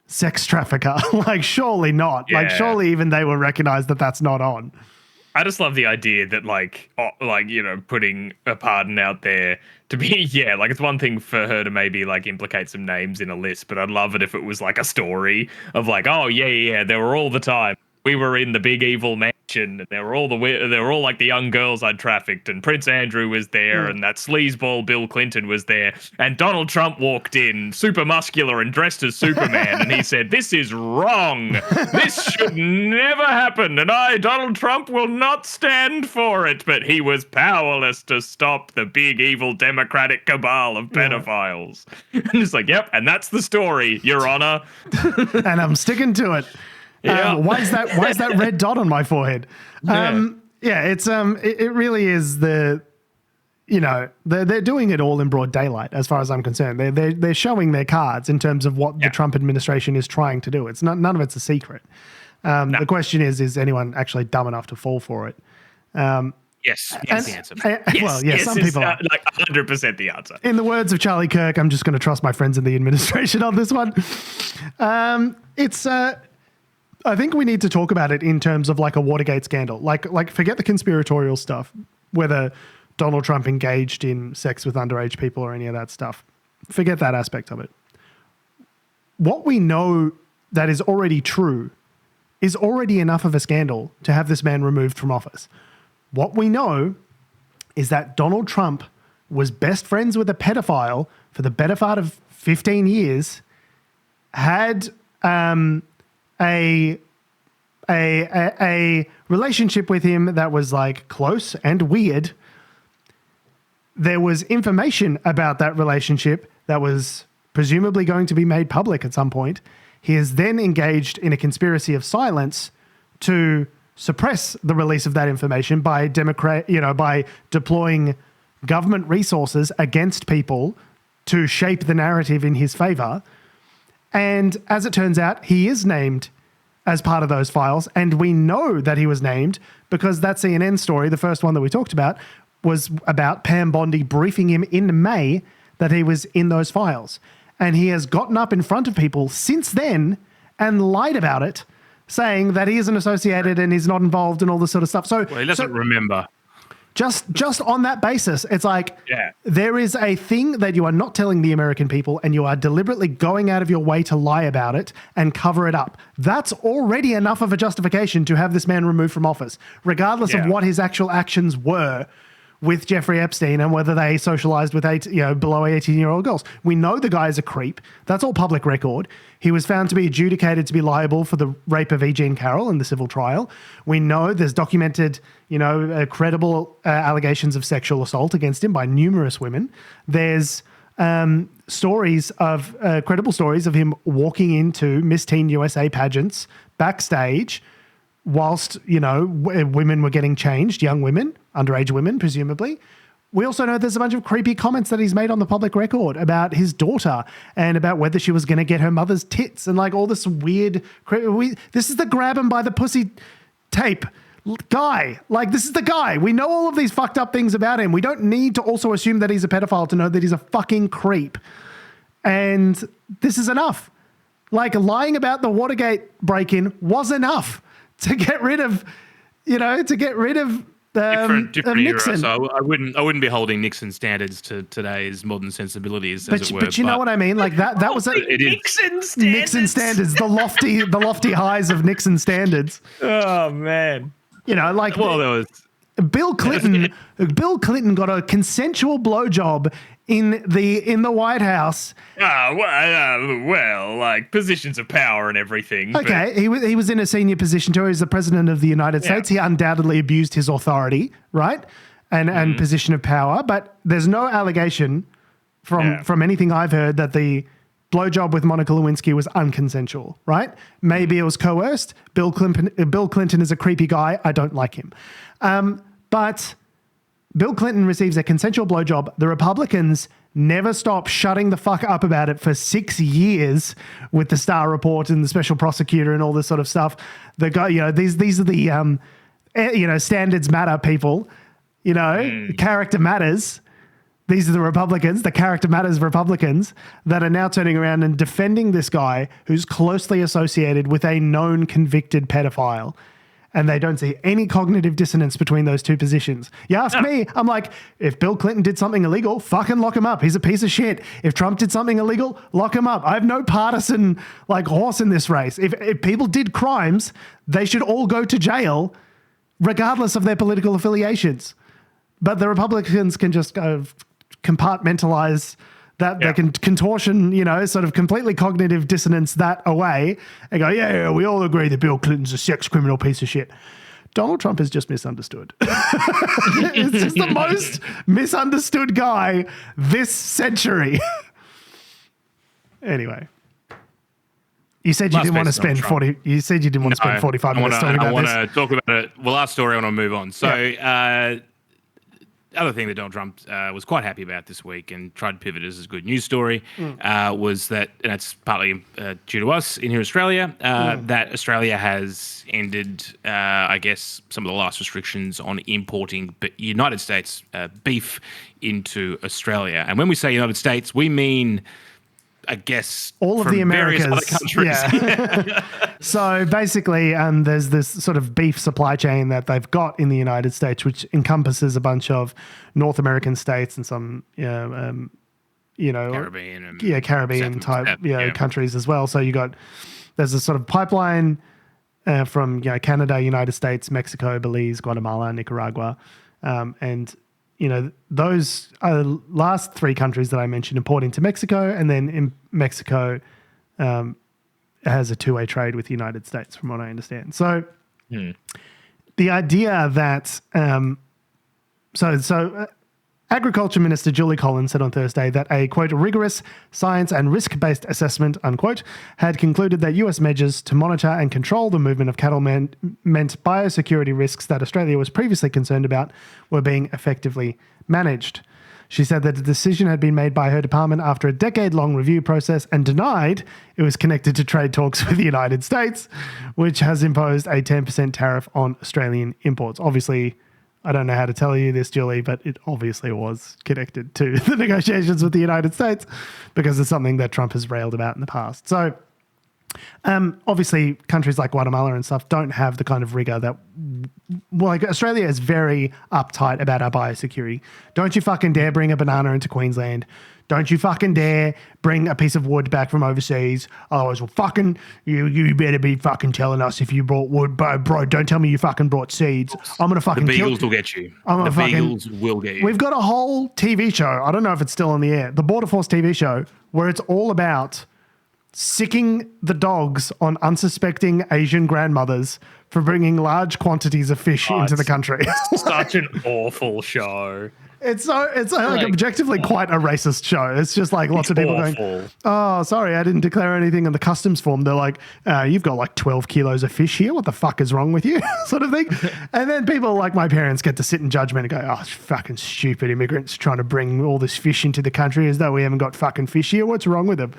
sex trafficker. Like surely not. Like surely even they will recognize that that's not on. I just love the idea that like putting a pardon out there to be like it's one thing for her to maybe like implicate some names in a list, but I'd love it if it was like a story of like, oh yeah, they were all the time. We were in the big evil mansion, and they were all like the young girls I'd trafficked, and Prince Andrew was there, and that sleazeball Bill Clinton was there, and Donald Trump walked in, super muscular and dressed as Superman, and he said, "This is wrong. This should never happen, and I, Donald Trump, will not stand for it." But he was powerless to stop the big evil Democratic cabal of pedophiles. And it's like, yep, and that's the story, Your Honor. And I'm sticking to it. Why is that red dot on my forehead? It really is they're doing it all in broad daylight as far as I'm concerned. They're showing their cards in terms of what the Trump administration is trying to do. It's none of it's a secret. The question is anyone actually dumb enough to fall for it? Yes, the answer. Some people are. Like 100% the answer. In the words of Charlie Kirk, I'm just going to trust my friends in the administration on this one. I think we need to talk about it in terms of like a Watergate scandal. Like forget the conspiratorial stuff, whether Donald Trump engaged in sex with underage people or any of that stuff. Forget that aspect of it. What we know that is already true is already enough of a scandal to have this man removed from office. What we know is that Donald Trump was best friends with a pedophile for the better part of 15 years, had a relationship with him that was like close and weird. There was information about that relationship that was presumably going to be made public at some point. He is then engaged in a conspiracy of silence to suppress the release of that information by by deploying government resources against people to shape the narrative in his favor. And as it turns out, he is named as part of those files. And we know that he was named because that CNN story, the first one that we talked about, was about Pam Bondi briefing him in May that he was in those files. And he has gotten up in front of people since then and lied about it, saying that he isn't associated and he's not involved and all this sort of stuff. So he doesn't remember. Just on that basis, it's like there is a thing that you are not telling the American people and you are deliberately going out of your way to lie about it and cover it up. That's already enough of a justification to have this man removed from office, regardless of what his actual actions were with Jeffrey Epstein and whether they socialized with below 18-year-old girls. We know the guy is a creep. That's all public record. He was found to be adjudicated to be liable for the rape of E. Jean Carroll in the civil trial. We know there's documented, credible allegations of sexual assault against him by numerous women. There's credible stories of him walking into Miss Teen USA pageants backstage whilst, women were getting changed, young women, underage women, presumably. We also know there's a bunch of creepy comments that he's made on the public record about his daughter and about whether she was going to get her mother's tits and like all this weird... This is the grab him by the pussy tape guy. Like, this is the guy. We know all of these fucked up things about him. We don't need to also assume that he's a pedophile to know that he's a fucking creep. And this is enough. Like, lying about the Watergate break-in was enough to get rid of, different Nixon. Era, so I wouldn't be holding Nixon standards to today's modern sensibilities, as it were. But you know what I mean? Like that was Nixon standards. Nixon standards, the lofty highs of Nixon standards. Oh man. There was Bill Clinton got a consensual blowjob in the White House. Well, like positions of power and everything. Okay, he was in a senior position too. He's the president of the United States. He undoubtedly abused his authority, right? And position of power. But there's no allegation from anything I've heard that the blowjob with Monica Lewinsky was unconsensual, right? Maybe it was coerced. Bill Clinton is a creepy guy. I don't like him. But Bill Clinton receives a consensual blowjob. The Republicans never stop shutting the fuck up about it for 6 years with the Starr report and the special prosecutor and all this sort of stuff. The guy, these are the standards matter people. Character matters. These are the Republicans, the character matters Republicans that are now turning around and defending this guy who's closely associated with a known convicted pedophile. And they don't see any cognitive dissonance between those two positions. You ask me, I'm like, if Bill Clinton did something illegal, fucking lock him up. He's a piece of shit. If Trump did something illegal, lock him up. I have no partisan horse in this race. If people did crimes, they should all go to jail regardless of their political affiliations. But the Republicans can just go compartmentalize that. They can contortion, sort of completely cognitive dissonance that away and go, yeah, we all agree that Bill Clinton's a sex criminal piece of shit. Donald Trump is just misunderstood. It's just the most misunderstood guy this century. Anyway. You said you didn't want to spend 45 minutes talking about this. I want to talk about it. Well, last story, I want to move on. So, other thing that Donald Trump was quite happy about this week and tried to pivot as a good news story was that, and it's partly due to us in here in Australia, that Australia has ended, I guess, some of the last restrictions on importing United States beef into Australia. And when we say United States, we mean, I guess, all of the Americas, various other countries. Yeah. So basically, there's this sort of beef supply chain that they've got in the United States, which encompasses a bunch of North American states and some, Caribbean type countries as well. So there's a sort of pipeline from Canada, United States, Mexico, Belize, Guatemala, Nicaragua, and those last three countries that I mentioned import into Mexico, and then in Mexico has a two-way trade with the United States, from what I understand. So the idea that Agriculture Minister Julie Collins said on Thursday that a, quote, rigorous science and risk-based assessment, unquote, had concluded that US measures to monitor and control the movement of cattle meant biosecurity risks that Australia was previously concerned about were being effectively managed. She said that the decision had been made by her department after a decade-long review process and denied it was connected to trade talks with the United States, which has imposed a 10% tariff on Australian imports. Obviously, I don't know how to tell you this, Julie, but it obviously was connected to the negotiations with the United States because it's something that Trump has railed about in the past. So obviously countries like Guatemala and stuff don't have the kind of rigor that, Australia is very uptight about our biosecurity. Don't you fucking dare bring a banana into Queensland. Don't you fucking dare bring a piece of wood back from overseas. Otherwise, you better be fucking telling us if you brought wood. Bro, don't tell me you fucking brought seeds. I'm going to fucking The Beagles will get you. The Beagles will get you. We've got a whole TV show. I don't know if it's still on the air. The Border Force TV show, where it's all about sicking the dogs on unsuspecting Asian grandmothers for bringing large quantities of fish into the country. Such an awful show. It's objectively quite a racist show. It's just like lots of people going, oh, sorry, I didn't declare anything on the customs form. They're like, you've got like 12 kilos of fish here. What the fuck is wrong with you? Sort of thing. And then people like my parents get to sit in judgment and go, oh, fucking stupid immigrants trying to bring all this fish into the country as though we haven't got fucking fish here. What's wrong with them?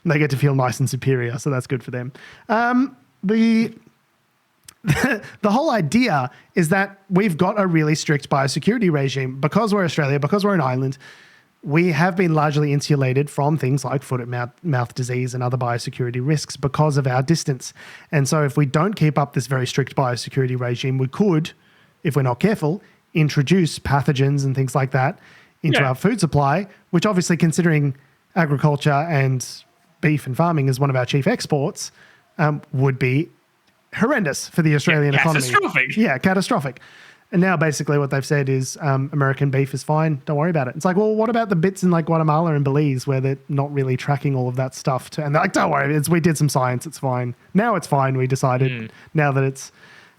And they get to feel nice and superior. So that's good for them. The whole idea is that we've got a really strict biosecurity regime. Because we're Australia, because we're an island, we have been largely insulated from things like foot and mouth disease and other biosecurity risks because of our distance. And so if we don't keep up this very strict biosecurity regime, we could, if we're not careful, introduce pathogens and things like that into our food supply, which obviously, considering agriculture and beef and farming is one of our chief exports, would be horrendous for the Australian economy. Catastrophic. Yeah, catastrophic. And now basically what they've said is American beef is fine. Don't worry about it. It's like, well, what about the bits in like Guatemala and Belize where they're not really tracking all of that stuff? And they're like, don't worry, we did some science. It's fine. Now it's fine. We decided now that it's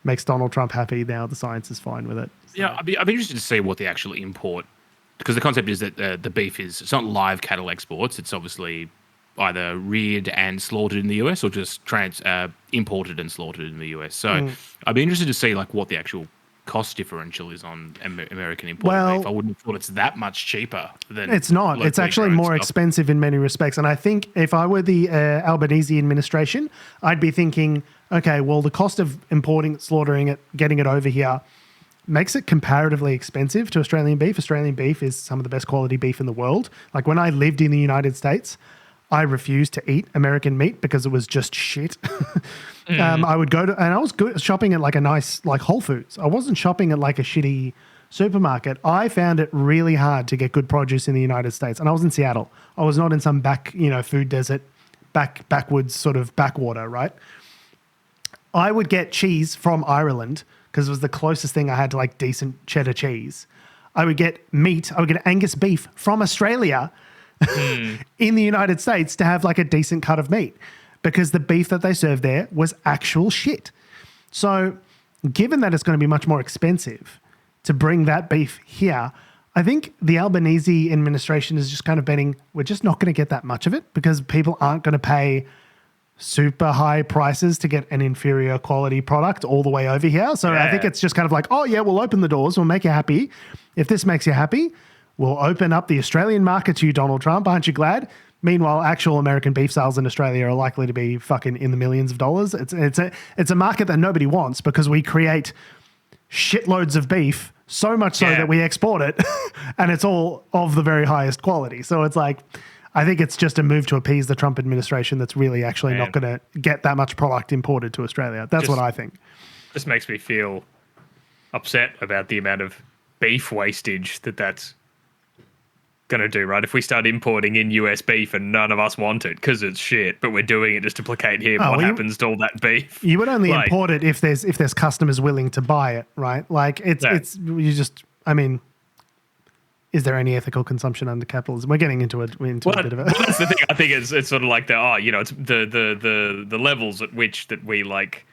makes Donald Trump happy. Now the science is fine with it. So. Yeah, I'd be interested to see what the actual import, because the concept is that the beef it's not live cattle exports. It's obviously either reared and slaughtered in the US or just imported and slaughtered in the US. So I'd be interested to see like what the actual cost differential is on American imported beef. I wouldn't have thought it's that much cheaper than it's not. It's actually more expensive in many respects. And I think if I were the Albanese administration, I'd be thinking, okay, well, the cost of importing, slaughtering it, getting it over here makes it comparatively expensive to Australian beef. Australian beef is some of the best quality beef in the world. Like when I lived in the United States, I refused to eat American meat because it was just shit. I would go to, and I was shopping at like a nice, like Whole Foods. I wasn't shopping at like a shitty supermarket. I found it really hard to get good produce in the United States. And I was in Seattle. I was not in some food desert, backwoods sort of backwater, right? I would get cheese from Ireland because it was the closest thing I had to like decent cheddar cheese. I would get meat. I would get Angus beef from Australia in the United States to have like a decent cut of meat because the beef that they served there was actual shit. So given that it's going to be much more expensive to bring that beef here, I think the Albanese administration is just kind of betting we're just not going to get that much of it because people aren't going to pay super high prices to get an inferior quality product all the way over here. So I think it's just kind of like, oh yeah, we'll open the doors. We'll make you happy. If this makes you happy, we'll open up the Australian market to you, Donald Trump. Aren't you glad? Meanwhile, actual American beef sales in Australia are likely to be fucking in the millions of dollars. It's a market that nobody wants because we create shitloads of beef, so much so that we export it, and it's all of the very highest quality. So it's like, I think it's just a move to appease the Trump administration that's really actually not going to get that much product imported to Australia. That's what I think. This makes me feel upset about the amount of beef wastage that's going to do, right? If we start importing in US beef and none of us want it because it's shit, but we're doing it just to placate him, what happens to all that beef? You would only import it if there's customers willing to buy it, right? Like it's you just, I mean, is there any ethical consumption under capitalism? We're getting into a bit of it. That's the thing. I think it's sort of like it's the levels at which that we like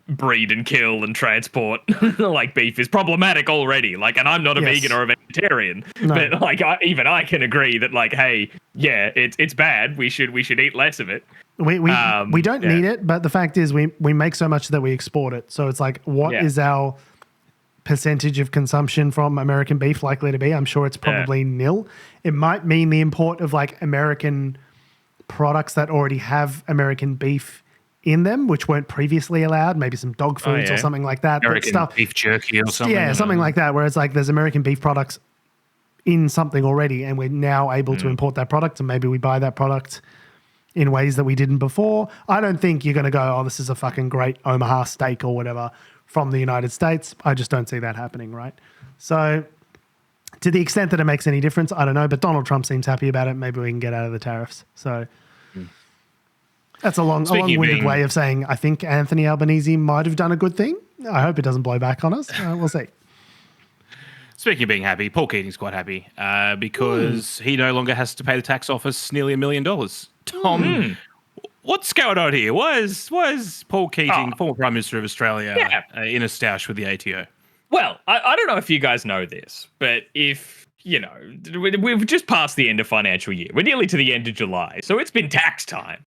breed and kill and transport like beef is problematic already. Like, and I'm not a vegan or a vegetarian, but like even I can agree that like, hey, it's bad. We should eat less of it. We don't need it, but the fact is we make so much that we export it. So it's like, what is our percentage of consumption from American beef likely to be? I'm sure it's probably nil. It might mean the import of like American products that already have American beef in them, which weren't previously allowed, maybe some dog foods or something like that. American beef jerky or something. Yeah, something like that, where it's like there's American beef products in something already and we're now able to import that product, and maybe we buy that product in ways that we didn't before. I don't think you're going to go, oh, this is a fucking great Omaha steak or whatever from the United States. I just don't see that happening, right? So to the extent that it makes any difference, I don't know, but Donald Trump seems happy about it. Maybe we can get out of the tariffs. So that's a long-winded way of saying I think Anthony Albanese might have done a good thing. I hope it doesn't blow back on us. We'll see. Speaking of being happy, Paul Keating's quite happy because he no longer has to pay the tax office nearly $1 million. Tom, what's going on here? Why is Paul Keating, former Prime Minister of Australia, in a stoush with the ATO? Well, I don't know if you guys know this, but if, we've just passed the end of financial year. We're nearly to the end of July, so it's been tax time.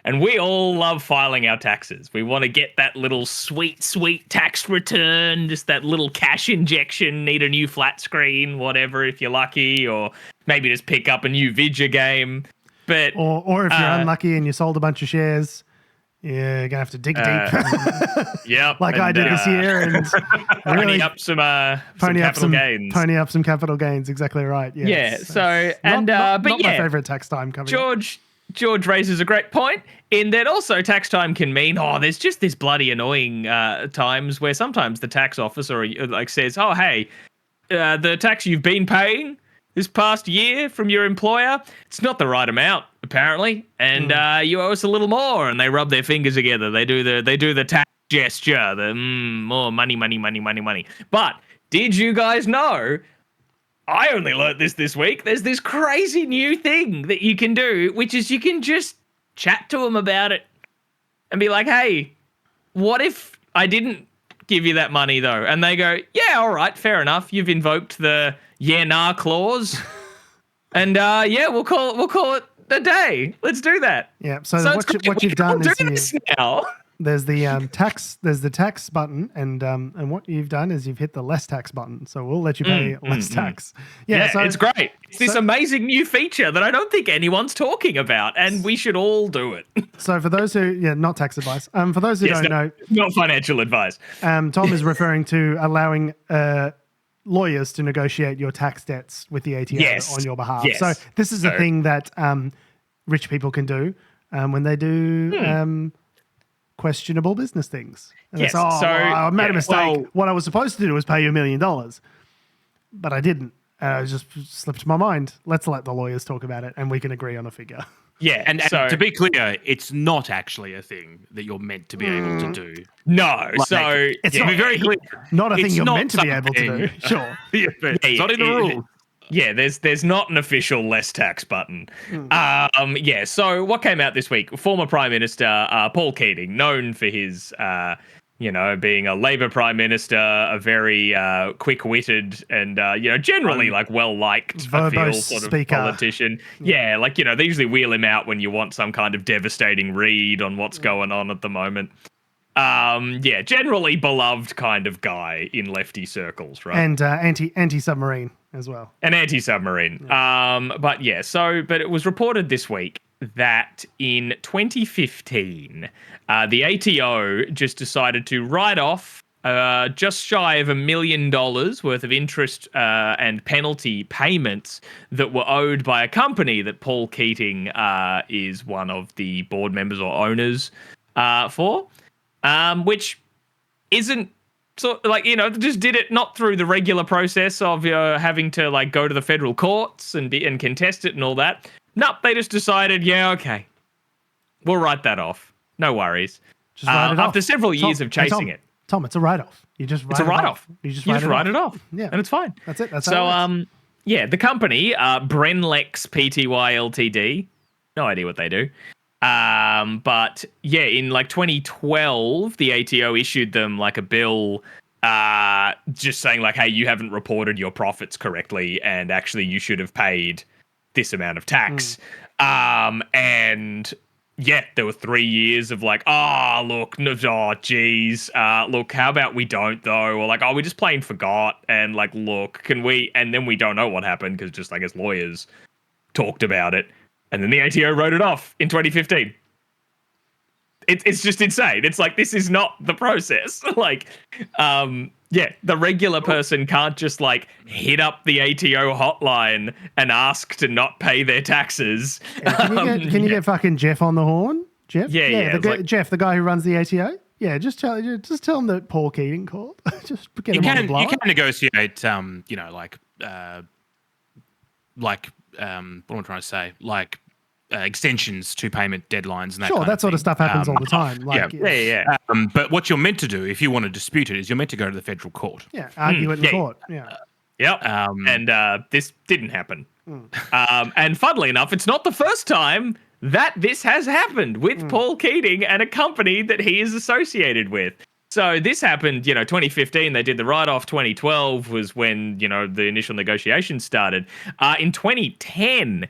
And we all love filing our taxes. We want to get that little sweet, sweet tax return, just that little cash injection, need a new flat screen, whatever, if you're lucky, or maybe just pick up a new video game. But or if you're unlucky and you sold a bunch of shares, you're gonna have to dig deep. Yep, like I did this year, and pony up some capital gains. Pony up some capital gains. Exactly right. Yes. Yeah. So not my favorite tax time coming. George raises a great point in that also tax time can mean, there's just this bloody annoying times where sometimes the tax officer like says, oh, hey, the tax you've been paying this past year from your employer, it's not the right amount, apparently, and you owe us a little more, and they rub their fingers together. They do the tax gesture, the more money. But did you guys know? I only learned this week. There's this crazy new thing that you can do, which is you can just chat to them about it and be like, hey, what if I didn't give you that money though? And they go, yeah, all right, fair enough. You've invoked the nah clause. And we'll call it a day. Let's do that. Yeah. So what you've done is now. There's the tax button, and what you've done is you've hit the less tax button. So we'll let you pay less tax. Yeah, so, it's great. It's this amazing new feature that I don't think anyone's talking about, and we should all do it. So for those who, not tax advice. For those who don't know, not financial advice. Tom is referring to allowing lawyers to negotiate your tax debts with the ATO on your behalf. Yes. So this is a thing that rich people can do when they do. Questionable business things. And yes. I made a mistake. Well, what I was supposed to do was pay you $1 million, but I didn't. It just slipped my mind. Let's let the lawyers talk about it, and we can agree on a figure. Yeah, and to be clear, it's not actually a thing that you're meant to be able to do. No, it's to be very clear, not a thing you're meant to be able to do. Sure, it's not in the rules. Yeah, there's not an official less tax button. So what came out this week? Former Prime Minister Paul Keating, known for his, being a Labor Prime Minister, a very quick-witted and, generally well-liked, I feel, sort of politician. Yeah, they usually wheel him out when you want some kind of devastating read on what's going on at the moment. Generally beloved kind of guy in lefty circles, right? And anti-submarine as well. An anti-submarine. Yeah. But it was reported this week that in 2015, the ATO just decided to write off just shy of $1 million worth of interest and penalty payments that were owed by a company that Paul Keating is one of the board members or owners for. Which isn't just did it not through the regular process of having to go to the federal courts and contest it and all that. Nope, they just decided, okay, we'll write that off. No worries. Just write it off. After several years of chasing it. Tom, it's a write-off. You just write it off. You just write it off. Yeah, and it's fine. That's it. That's so. The company Brenlex Pty Ltd. No idea what they do. But in 2012, the ATO issued them a bill, just saying hey, you haven't reported your profits correctly, and actually you should have paid this amount of tax. And there were 3 years of look, how about we don't though? Or we just plain forgot. And look, can we? And then we don't know what happened because just I guess lawyers talked about it. And then the ATO wrote it off in 2015. It's just insane. It's this is not the process. The regular person can't just hit up the ATO hotline and ask to not pay their taxes. Can you get fucking Jeff on the horn? Jeff? Jeff, the guy who runs the ATO? Yeah, just tell him that Paul Keating called. Just get him on the blower. You can negotiate, what am I trying to say? Extensions to payment deadlines and that kind that sort of stuff happens all the time. But what you're meant to do, if you want to dispute it, is you're meant to go to the federal court. Yeah, argue it in court. Yeah. Yep. And this didn't happen. And funnily enough, it's not the first time that this has happened with Paul Keating and a company that he is associated with. So this happened, 2015, they did the write-off. 2012 was when, the initial negotiations started. In 2010,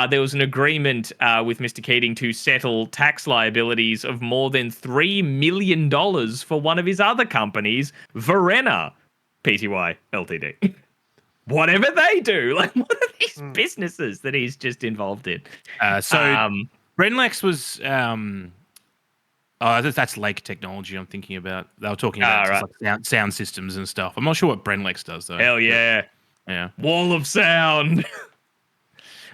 there was an agreement with Mr. Keating to settle tax liabilities of more than $3 million for one of his other companies, Verena Pty Ltd. Whatever they do, what are these businesses that he's just involved in? Brenlex was, that's Lake Technology I'm thinking about. They were talking about sound systems and stuff. I'm not sure what Brenlex does though. Hell yeah. Yeah. Wall of sound.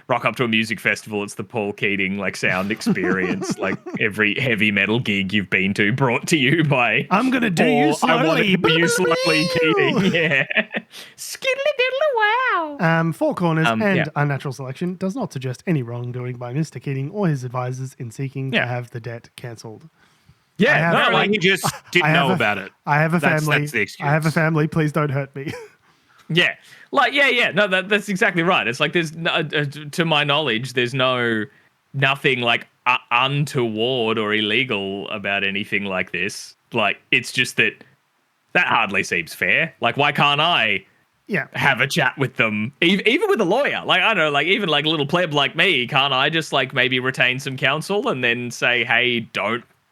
Rock up to a music festival. It's the Paul Keating sound experience. Every heavy metal gig you've been to, brought to you by. I'm gonna do you slowly. I want to do you slowly, Keating. Yeah. Skiddly diddly wow. Four Corners and Unnatural Selection does not suggest any wrongdoing by Mr. Keating or his advisors in seeking to have the debt cancelled. Yeah, have- no, like He just didn't know about it. I have a That's family. the excuse. I have a family. Please don't hurt me. yeah, like yeah. No, that's exactly right. It's like there's no, to my knowledge, there's nothing like untoward or illegal about anything like this. Like it's just that hardly seems fair. Like why can't I? Yeah. Have a chat with them, even with a lawyer. Like I don't know, like even like a little pleb like me, can't I just like maybe retain some counsel and then say, hey,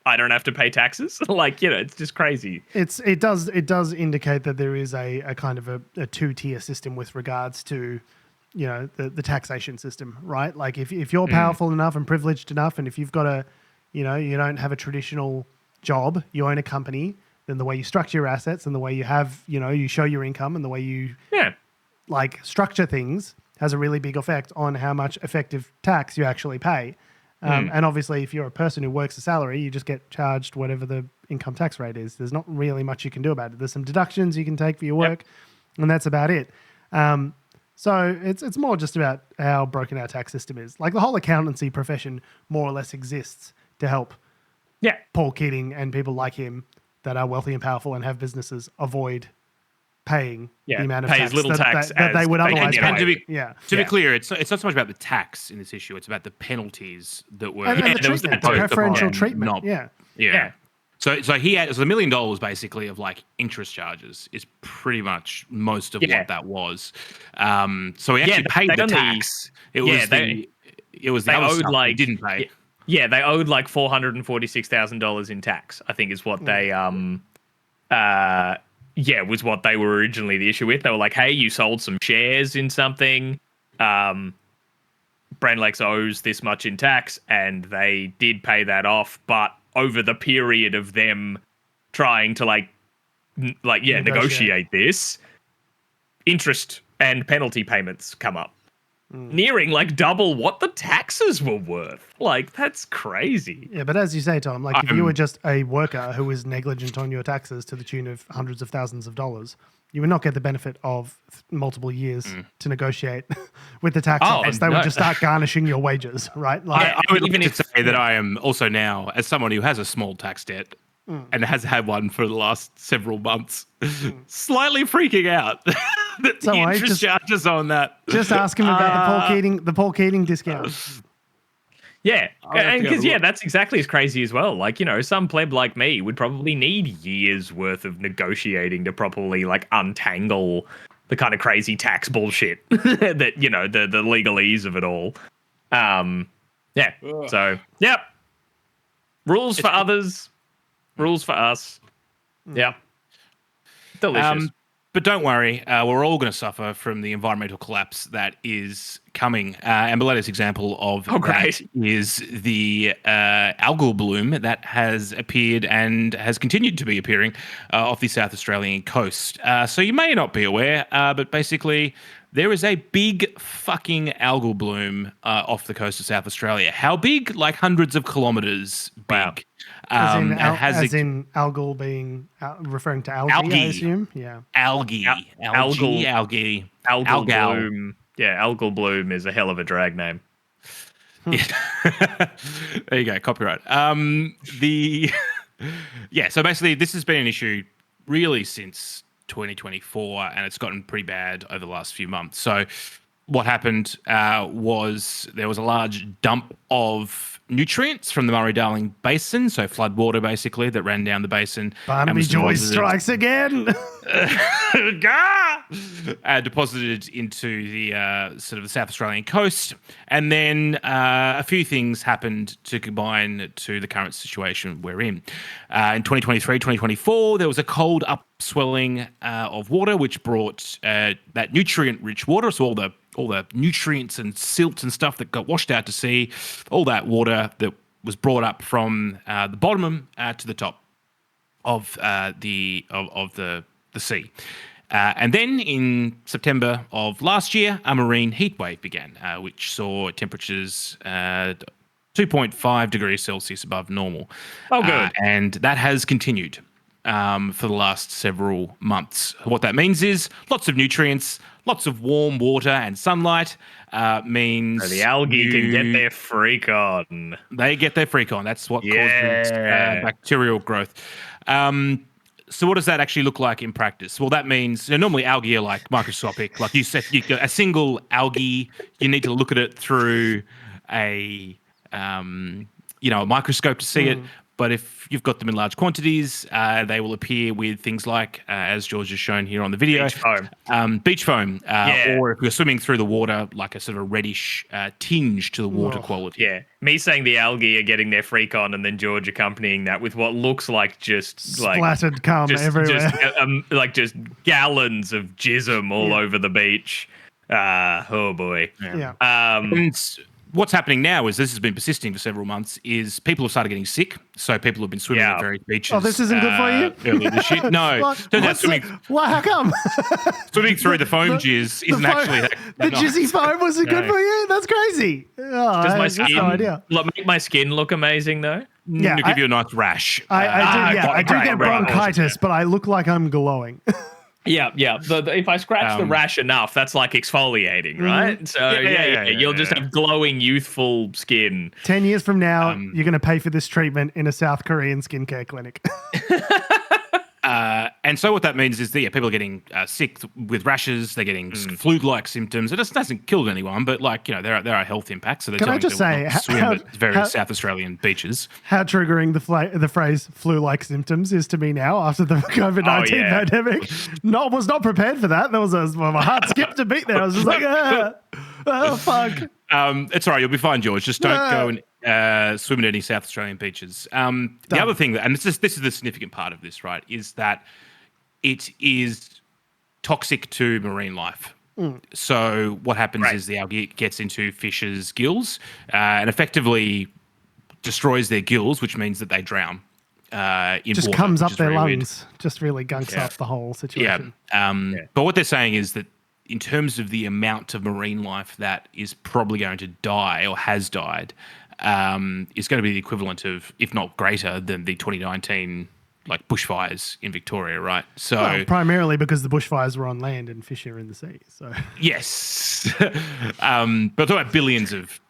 I don't have to pay taxes? Like, it's just crazy. It does indicate that there is a kind of a two-tier system with regards to, the taxation system, right? Like if you're powerful enough and privileged enough, and if you've got you don't have a traditional job, you own a company, then the way you structure your assets and the way you have, you show your income and the way you structure things has a really big effect on how much effective tax you actually pay. And obviously, if you're a person who works a salary, you just get charged whatever the income tax rate is. There's not really much you can do about it. There's some deductions you can take for your work, and that's about it. So it's more just about how broken our tax system is. Like the whole accountancy profession more or less exists to help Paul Keating and people like him that are wealthy and powerful and have businesses avoid paying the amount of tax little tax that they would otherwise pay. And to be be clear, it's not so much about the tax in this issue. It's about the penalties that were and the preferential treatment. Yeah. So he had $1 million basically of like interest charges is pretty much most of what that was. So he actually paid the tax. It was the other stuff he didn't pay. Yeah, they owed like $446,000 in tax, I think is what they was what they were originally the issue with. They were like, hey, you sold some shares in something. Brandlex owes this much in tax, and they did pay that off, but over the period of them trying to negotiate this, interest and penalty payments come up. Nearing like double what the taxes were worth. Like, that's crazy. Yeah, but as you say, Tom, like if you were just a worker who was negligent on your taxes to the tune of hundreds of thousands of dollars, you would not get the benefit of multiple years to negotiate with the tax office. They would just start garnishing your wages, right? Like, I would even say that I am also now, as someone who has a small tax debt and has had one for the last several months, slightly freaking out. The interest charges on that. Just ask him about the Paul Keating discount. Yeah, and because that's exactly as crazy as well. Like, some pleb like me would probably need years worth of negotiating to properly like untangle the kind of crazy tax bullshit that the legalese of it all. So rules for others, rules for us. Yeah, delicious. But don't worry, we're all going to suffer from the environmental collapse that is coming. And the latest example of that is the algal bloom that has appeared and has continued to be appearing off the South Australian coast. So you may not be aware, but basically there is a big fucking algal bloom off the coast of South Australia. How big? Like hundreds of kilometres big. Wow. As in algal being referring to algae, I assume? Yeah. Algal bloom. Yeah, algal bloom is a hell of a drag name. There you go, copyright. So basically this has been an issue really since 2024, and it's gotten pretty bad over the last few months. So what happened was there was a large dump of nutrients from the Murray-Darling Basin, so flood water basically that ran down the basin. Barnaby Joyce strikes again. Deposited into the sort of the South Australian coast, and then a few things happened to combine to the current situation we're in. In 2023, 2024, there was a cold upswelling of water, which brought that nutrient-rich water, so all the nutrients and silt and stuff that got washed out to sea, all that water that was brought up from the bottom to the top of the sea. And then in September of last year, a marine heat wave began, which saw temperatures 2.5 degrees Celsius above normal. Oh, good. And that has continued for the last several months. What that means is lots of nutrients, lots of warm water and sunlight means So the algae can get their freak on. They get their freak on. That's what causes bacterial growth. So what does that actually look like in practice? Well, that means normally algae are like microscopic. Like you said, a single algae, you need to look at it through a microscope to see it. But if you've got them in large quantities, they will appear with things like, as George has shown here on the video, beach foam, or if you're swimming through the water, like a sort of reddish tinge to the water quality. Yeah, me saying the algae are getting their freak on, and then George accompanying that with what looks like just splattered cum everywhere, just gallons of jism all over the beach. Oh boy. And what's happening now is this has been persisting for several months. Is people have started getting sick, so people have been swimming at various beaches. Oh, this isn't good for you. Earlier this year. No, turns out swimming. Well, how come? Swimming through the foam jizz isn't actually the jizzy foam wasn't good for you. That's crazy. Does my skin make my skin look amazing though? Yeah, give you a nice rash. I do get bronchitis, but I look like I'm glowing. Yeah. If I scratch the rash enough, that's like exfoliating, right? So you'll just have glowing, youthful skin. 10 years from now, you're going to pay for this treatment in a South Korean skincare clinic. And so what that means is that people are getting sick with rashes. They're getting flu-like symptoms. It just doesn't kill anyone, but there are health impacts. So they're telling people not to swim at various South Australian beaches. How triggering the phrase "flu-like symptoms" is to me now after the COVID-19 pandemic. Was not prepared for that. There was a hard skip to beat there. I was just like, oh fuck. It's all right. You'll be fine, George. Just don't go and swim at any South Australian beaches. The other thing, and this is the significant part of this, right, is that it is toxic to marine life. So what happens is the algae gets into fish's gills and effectively destroys their gills, which means that they drown. Just water, comes up their lungs. Just really gunks up the whole situation. But what they're saying is that in terms of the amount of marine life that is probably going to die or has died, is going to be the equivalent of, if not greater than, the 2019 bushfires in Victoria, right? So primarily because the bushfires were on land and fish are in the sea. So yes, but talk about billions of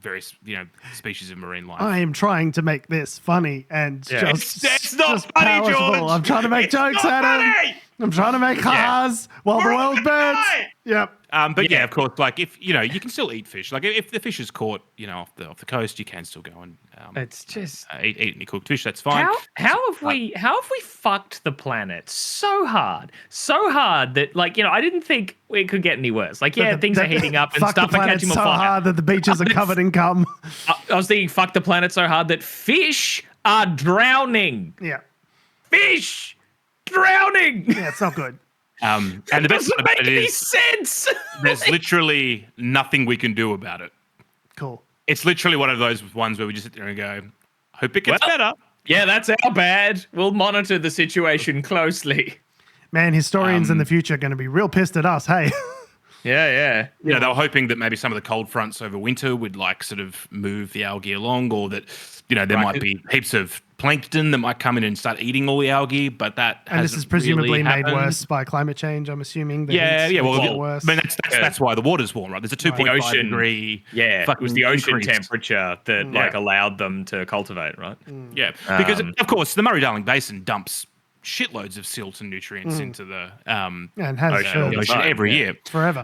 various species of marine life. I am trying to make this funny and it's not funny, palatable. George. I'm trying to make jokes, Adam. I'm trying to make cars while the world burns. Yep. But of course, if you can still eat fish. If the fish is caught, off the coast, you can still go and it's just eat any cooked fish. That's fine. How have we fucked the planet so hard that I didn't think it could get any worse. Things are heating up and stuff are catching on so fire. Hard that the beaches are covered in cum. I was thinking, fuck the planet so hard that fish are drowning. Yeah. Fish drowning. Yeah, it's not good. And the best doesn't make any is, sense. There's literally nothing we can do about it. Cool. It's literally one of those ones where we just sit there and go, hope it gets better. Yeah, that's our bad. We'll monitor the situation closely. Man, historians in the future are going to be real pissed at us, hey? Yeah. They were hoping that maybe some of the cold fronts over winter would sort of move the algae along, or that there might be heaps of plankton that might come in and start eating all the algae, but this is presumably really made worse by climate change, I'm assuming. Worse. I mean, that's why the water's warm, right? There's a 2.5 degree. Yeah, it was the ocean temperature that allowed them to cultivate, right? Yeah, because of course the Murray-Darling Basin dumps shitloads of silt and nutrients into the ocean every year. Forever.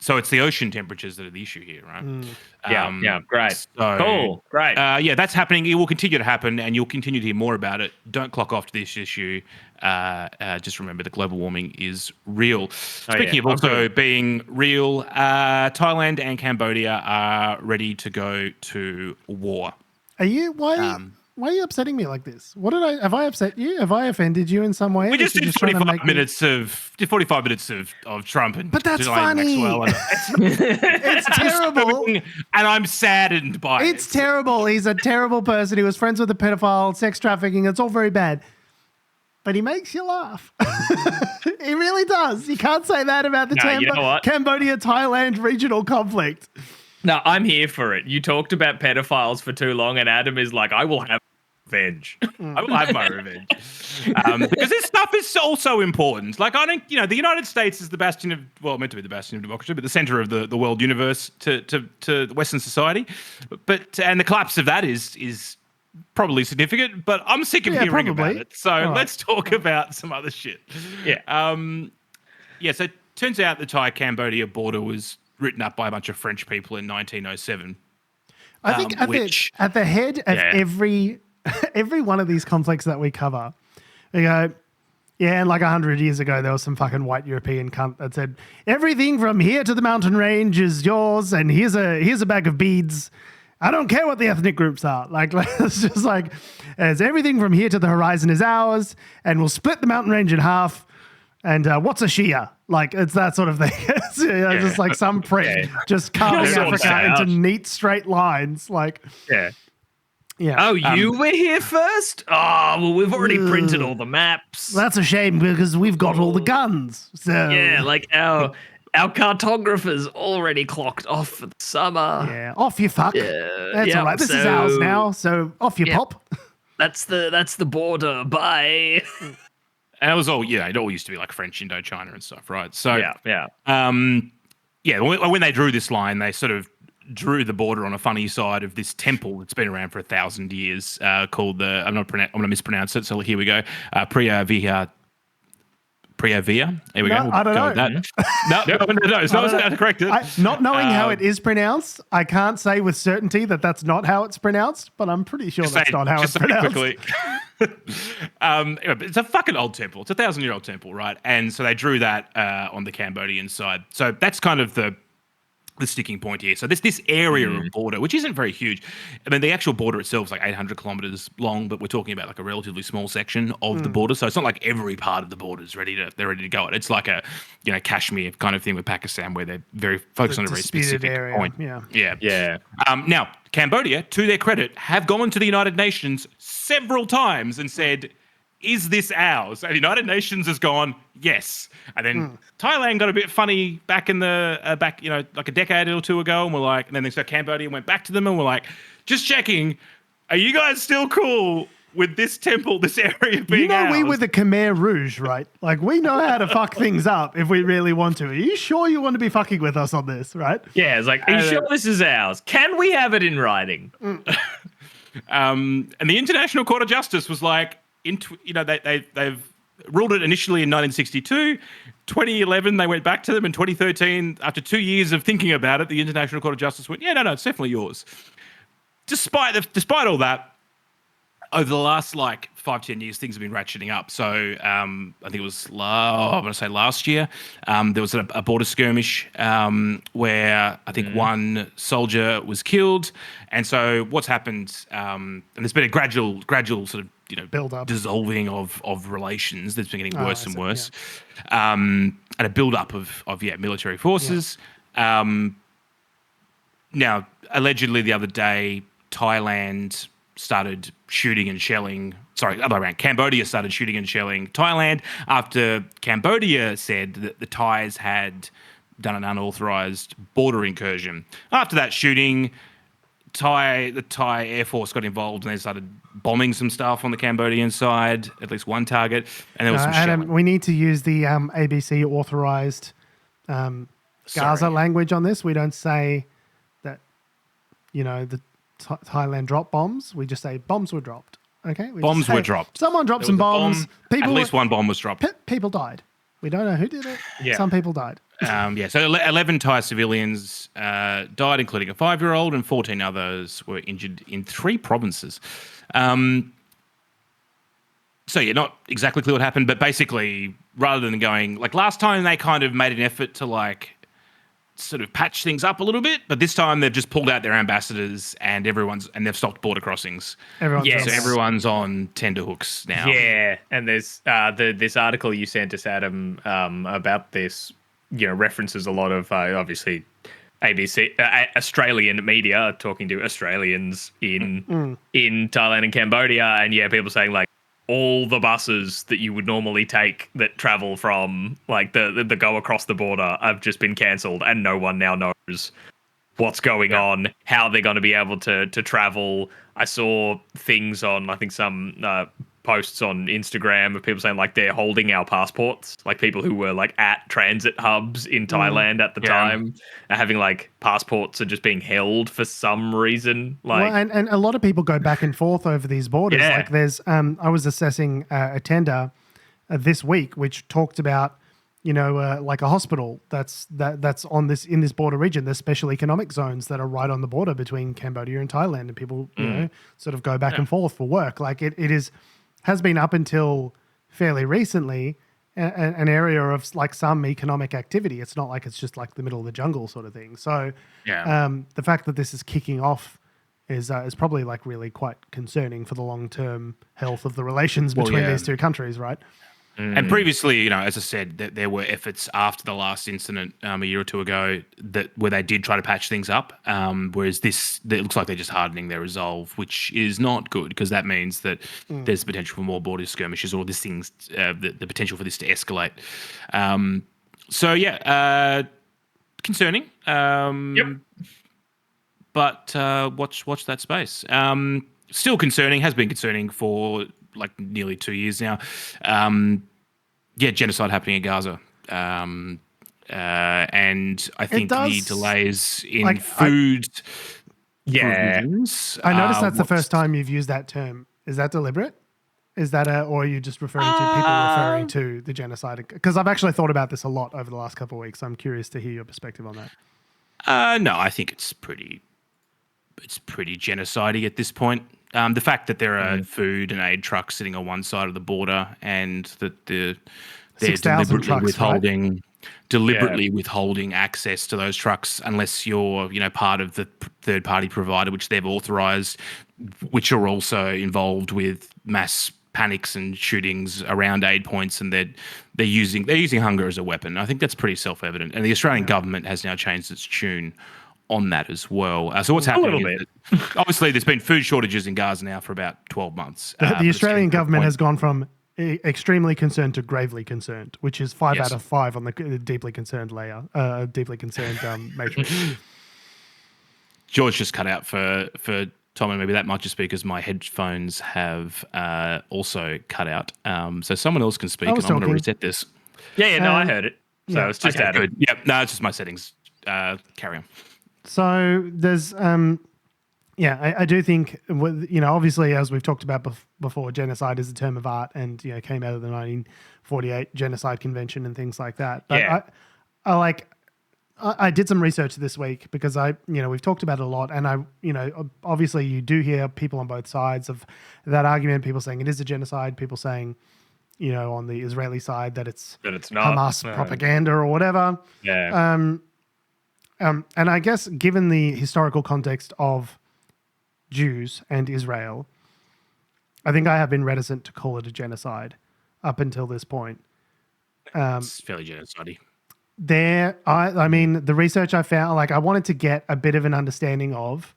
So it's the ocean temperatures that are the issue here, right? Great. So, cool, great. That's happening. It will continue to happen, and you'll continue to hear more about it. Don't clock off to this issue. Just remember that global warming is real. Speaking of also being real, Thailand and Cambodia are ready to go to war. Are you? Why are you upsetting me like this? Have I upset you? Have I offended you in some way? We just did 45 minutes of Trump and that's Ghislaine Maxwell. It's terrible. And I'm saddened by it. It's terrible. He's a terrible person. He was friends with a pedophile, sex trafficking. It's all very bad. But he makes you laugh. He really does. You can't say that about the Cambodia-Thailand regional conflict. No, I'm here for it. You talked about pedophiles for too long, and Adam is like, I will have revenge. I will have my revenge. Because this stuff is also important. Like, I think, the United States is the bastion of, well, meant to be the bastion of democracy, but the center of the world universe to Western society. And the collapse of that is probably significant, but I'm sick of hearing about it. So let's talk about some other shit. Yeah. So it turns out the Thai-Cambodia border was written up by a bunch of French people in 1907. I think at the head of every one of these conflicts that we cover, they go, and like 100 years ago, there was some fucking white European cunt that said, everything from here to the mountain range is yours, and here's a bag of beads. I don't care what the ethnic groups are. Like, it's just like, as everything from here to the horizon is ours, and we'll split the mountain range in half. And what's a Shia? Like, it's that sort of thing. It's just like some prick just carving Africa into neat straight lines. Like, yeah. Oh, you were here first? Oh, well, we've already printed all the maps. That's a shame because we've got all the guns. So yeah, like our cartographer's already clocked off for the summer. Yeah, off you fuck. That's all right. This is ours now. So off you pop. That's the border. Bye. And it was all, it all used to be like French Indochina and stuff, right? So, when they drew this line, they sort of drew the border on a funny side of this temple that's been around for 1,000 years called I'm going to mispronounce it, so here we go. Priya Via. Here we go. We'll I don't know. No, it's not correct. Not knowing how it is pronounced, I can't say with certainty that that's not how it's pronounced, but I'm pretty sure that's not how it's pronounced. Quickly. It's a fucking old temple. It's a 1,000-year-old temple, right? And so they drew that on the Cambodian side. So that's kind of the sticking point here. So this area of border, which isn't very huge. I mean, the actual border itself is like 800 kilometers long, but we're talking about like a relatively small section of the border. So it's not like every part of the border is ready to go. It's like a Kashmir kind of thing with Pakistan, where they're very focused on a very specific area. point. Yeah. Now, Cambodia, to their credit, have gone to the United Nations several times and said, is this ours? And the United Nations has gone, yes. And then Thailand got a bit funny back in the like a decade or two ago, and then so Cambodia went back to them and we're like, just checking, are you guys still cool with this temple, this area being ours? We were the Khmer Rouge, right? Like, we know how to fuck things up if we really want to. Are you sure you want to be fucking with us on this, right? Yeah, it's like, are you sure this is ours? Can we have it in writing? And the International Court of Justice was like, they've ruled it initially in 1962. 2011, they went back to them. In 2013, after 2 years of thinking about it, the International Court of Justice went, no, it's definitely yours. Despite all that, over the last 5-10 years, things have been ratcheting up. So I think it was last year, there was a border skirmish where I think one soldier was killed. And so what's happened, and there's been a gradual sort of build up, dissolving of relations that's been getting worse and worse, and a build up of military forces. Now, allegedly the other day, Thailand started shooting and shelling. Sorry, other way around. Cambodia started shooting and shelling Thailand after Cambodia said that the Thais had done an unauthorized border incursion. After that shooting, the Thai Air Force got involved and they started bombing some stuff on the Cambodian side, at least one target, and there was some Adam, shelling. we need to use the ABC authorized Gaza language on this. We don't say that, the Thailand dropped bombs. We just say bombs were dropped. Okay? Bombs were dropped. Someone dropped some bombs. At least one bomb was dropped. People died. We don't know who did it. Yeah. Some people died. So 11 Thai civilians died, including a 5-year-old, and 14 others were injured in 3 provinces. Not exactly clear what happened, but basically, rather than going, last time they kind of made an effort to sort of patch things up a little bit, but this time they've just pulled out their ambassadors and they've stopped border crossings. So everyone's on tenterhooks now. Yeah, and there's this article you sent us, Adam, about this, references a lot of obviously ABC Australian media talking to Australians in Thailand and Cambodia, and people saying all the buses that you would normally take that travel from the go across the border have just been cancelled, and no one now knows what's going on, how they're going to be able to travel. I saw things on, I think, some posts on Instagram of people saying like they're holding our passports, like people who were like at transit hubs in Thailand at the time are having like passports are just being held for some reason. Like, well, and a lot of people go back and forth over these borders. Yeah. Like there's, I was assessing a tender this week, which talked about, like a hospital that's on in this border region. There's special economic zones that are right on the border between Cambodia and Thailand, and people, sort of go back and forth for work. Like it has been up until fairly recently an area of like some economic activity. It's not like it's just like the middle of the jungle sort of thing. So the fact that this is kicking off is probably like really quite concerning for the long-term health of the relations between these two countries, right? And previously, as I said, there were efforts after the last incident a year or two ago where they did try to patch things up. Whereas it looks like they're just hardening their resolve, which is not good because that means that there's the potential for more border skirmishes or the potential for this to escalate. Concerning. But watch that space. Still concerning. Has been concerning for like nearly 2 years now. Genocide happening in Gaza. And I think the delays in food provisions. I noticed that's the first time you've used that term. Is that deliberate? Is that or are you just referring to people referring to the genocide? Because I've actually thought about this a lot over the last couple of weeks. I'm curious to hear your perspective on that. No, I think it's pretty genocide-y at this point. The fact that there are food and aid trucks sitting on one side of the border and that they're deliberately withholding access to those trucks unless you're, part of the third-party provider, which they've authorised, which are also involved with mass panics and shootings around aid points, and they're using hunger as a weapon. I think that's pretty self-evident. And the Australian government has now changed its tune on that as well. So what's happening is that obviously there's been food shortages in Gaza now for about 12 months. The Australian government has gone from extremely concerned to gravely concerned, which is 5 out of 5 on the deeply concerned layer, deeply concerned matrix. George just cut out for Tom, and maybe that might just be because my headphones have also cut out. So someone else can speak, and I'm going to reset this. I heard it. So it's just added. Good. Yep, no, it's just my settings. Carry on. So there's, I do think, obviously, as we've talked about before, genocide is a term of art and, came out of the 1948 Genocide Convention and things like that. But I did some research this week because we've talked about it a lot, and obviously you do hear people on both sides of that argument, people saying it is a genocide, people saying, on the Israeli side that it's not Hamas propaganda or whatever. Yeah. And I guess given the historical context of Jews and Israel, I think I have been reticent to call it a genocide up until this point. It's fairly genocide-y. The research I found, I wanted to get a bit of an understanding of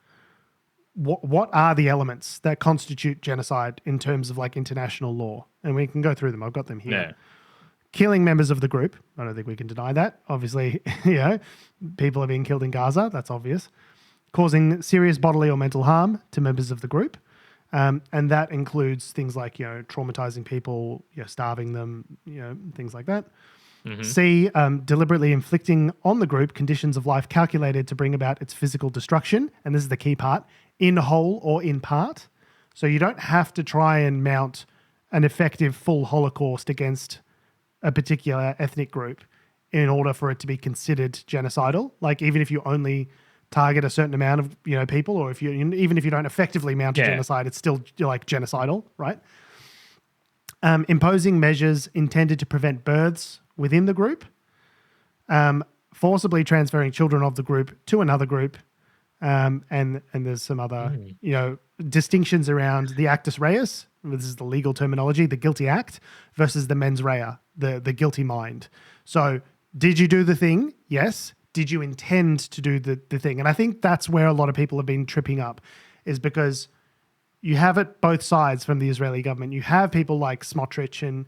what are the elements that constitute genocide in terms of international law. And we can go through them. I've got them here. Yeah. Killing members of the group. I don't think we can deny that. Obviously, people are being killed in Gaza. That's obvious. Causing serious bodily or mental harm to members of the group. And that includes things like, traumatizing people, starving them, things like that. Mm-hmm. C, deliberately inflicting on the group conditions of life calculated to bring about its physical destruction. And this is the key part, in whole or in part. So you don't have to try and mount an effective full Holocaust against a particular ethnic group in order for it to be considered genocidal. Even if you only target a certain amount of people, or even if you don't effectively mount a genocide, it's still genocidal, right? Imposing measures intended to prevent births within the group, forcibly transferring children of the group to another group, and there's some other distinctions around the actus reus. This is the legal terminology, the guilty act, versus the mens rea, the guilty mind. So did you do the thing? Yes. Did you intend to do the thing? And I think that's where a lot of people have been tripping up, is because you have it both sides from the Israeli government. You have people like Smotrich and,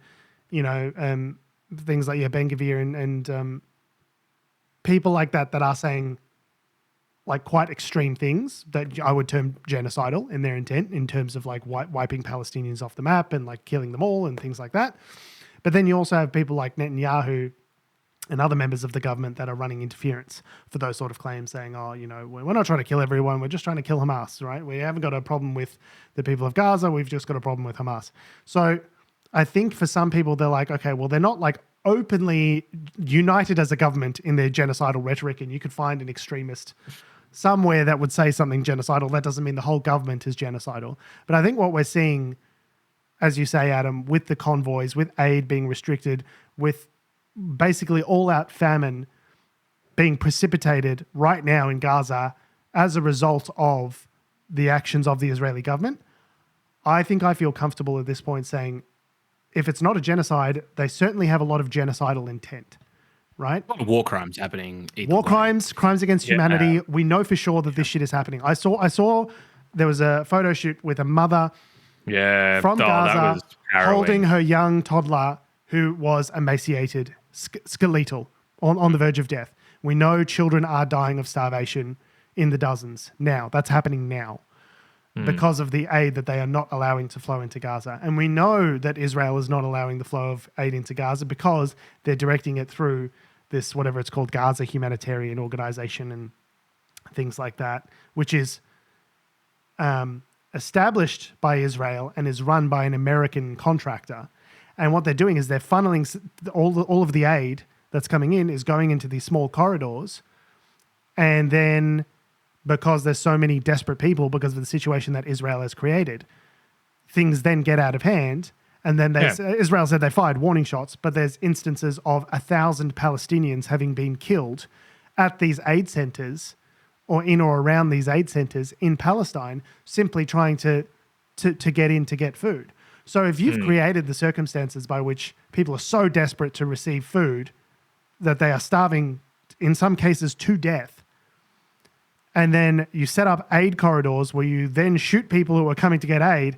things like Ben Gvir and people like that are saying, like quite extreme things that I would term genocidal in their intent, in terms of like wiping Palestinians off the map and like killing them all and things like that. But then you also have people like Netanyahu and other members of the government that are running interference for those sort of claims, saying, oh, you know, we're not trying to kill everyone, we're just trying to kill Hamas, right? We haven't got a problem with the people of Gaza, we've just got a problem with Hamas. So I think for some people, they're like, okay, well, they're not like openly united as a government in their genocidal rhetoric, and you could find an extremist somewhere that would say something genocidal. That doesn't mean the whole government is genocidal. But I think what we're seeing, as you say, Adam, with the convoys, with aid being restricted, with basically all-out famine being precipitated right now in Gaza as a result of the actions of the Israeli government, I think I feel comfortable at this point saying, if it's not a genocide, they certainly have a lot of genocidal intent, right? A lot of war crimes happening. War crimes, crimes against humanity. We know for sure that this shit is happening. I saw there was a photo shoot with a mother from Gaza holding her young toddler who was emaciated, skeletal, on the verge of death. We know children are dying of starvation in the dozens now. That's happening now because of the aid that they are not allowing to flow into Gaza. And we know that Israel is not allowing the flow of aid into Gaza because they're directing it through this, whatever it's called, Gaza Humanitarian Organization and things like that, which is established by Israel and is run by an American contractor. And what they're doing is they're funneling all of the aid that's coming in is going into these small corridors. And then because there's so many desperate people because of the situation that Israel has created, things then get out of hand. And then Israel said they fired warning shots, but there's instances of 1,000 Palestinians having been killed at these aid centers or in or around these aid centers in Palestine, simply trying to get in to get food. So if you've created the circumstances by which people are so desperate to receive food that they are starving, in some cases, to death, and then you set up aid corridors where you then shoot people who are coming to get aid,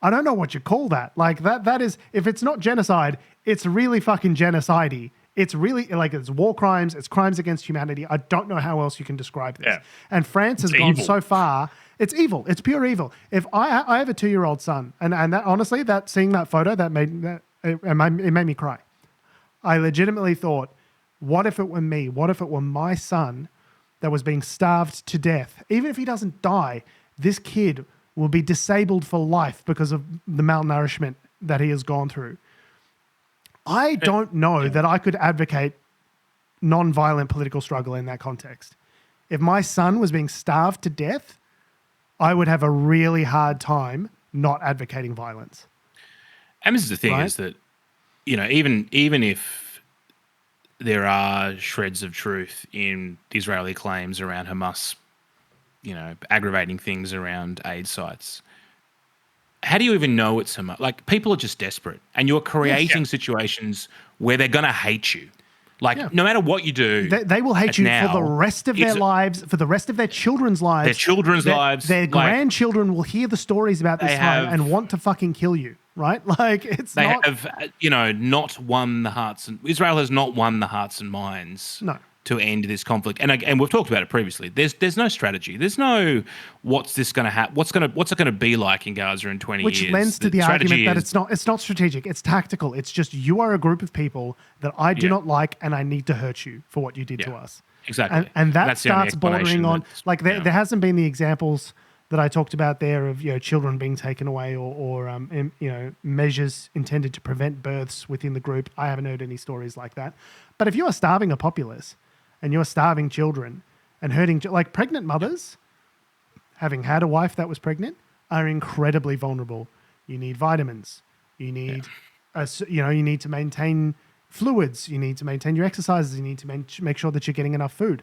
I don't know what you call that. Like that is, if it's not genocide, it's really fucking genocide-y. It's really like it's war crimes, it's crimes against humanity. I don't know how else you can describe this. Yeah. And France has gone so far. It's evil. It's pure evil. If I have a 2-year-old son, and that, honestly, that seeing that photo, it made me cry. I legitimately thought, what if it were me? What if it were my son that was being starved to death? Even if he doesn't die, this kid will be disabled for life because of the malnourishment that he has gone through. I don't know that I could advocate non-violent political struggle in that context. If my son was being starved to death, I would have a really hard time not advocating violence. And this is the thing, right? Is that, you know, even if there are shreds of truth in the Israeli claims around Hamas, you know, aggravating things around aid sites, how do you even know it's Hamas? Like, people are just desperate, and you're creating situations where they're going to hate you. Like, no matter what you do, they will hate you for the rest of their lives, for the rest of their children's lives. Their children's lives. Their grandchildren will hear the stories about this time and want to fucking kill you, right? Like, they have, you know, not won the hearts. Israel has not won the hearts and minds. No. To end this conflict, and we've talked about it previously. There's no strategy. There's no what's this going to happen? What's it going to be like in Gaza in 20 years? Which lends to the argument that it's not strategic. It's tactical. It's just you are a group of people that I do not like, and I need to hurt you for what you did to us. Exactly, and that starts bordering on like there hasn't been the examples that I talked about there of, you know, children being taken away or you know, measures intended to prevent births within the group. I haven't heard any stories like that. But if you are starving a populace, and you're starving children and hurting, like pregnant mothers, having had a wife that was pregnant, are incredibly vulnerable. You need vitamins. You need, you need to maintain fluids. You need to maintain your exercises. You need to make sure that you're getting enough food.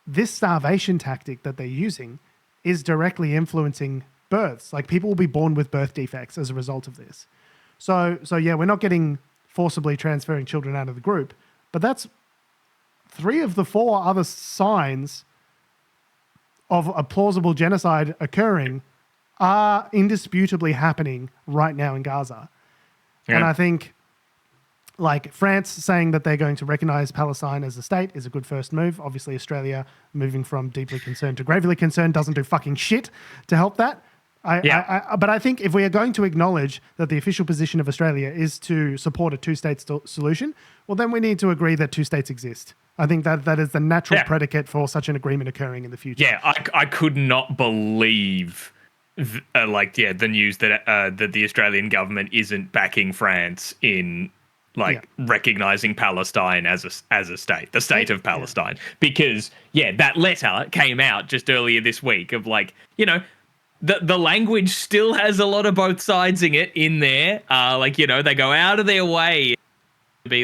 This starvation tactic that they're using is directly influencing births. Like, people will be born with birth defects as a result of this. So yeah, we're not getting forcibly transferring children out of the group, but that's 3 of the 4 other signs of a plausible genocide occurring are indisputably happening right now in Gaza. Yeah. And I think like France saying that they're going to recognize Palestine as a state is a good first move. Obviously, Australia moving from deeply concerned to gravely concerned doesn't do fucking shit to help that. But I think if we are going to acknowledge that the official position of Australia is to support a two-state solution, well, then we need to agree that two states exist. I think that is the natural predicate for such an agreement occurring in the future. Yeah, I could not believe the news that that the Australian government isn't backing France in recognizing Palestine as a state, the state of Palestine, because that letter came out just earlier this week of the language still has a lot of both sides in there. They go out of their way to be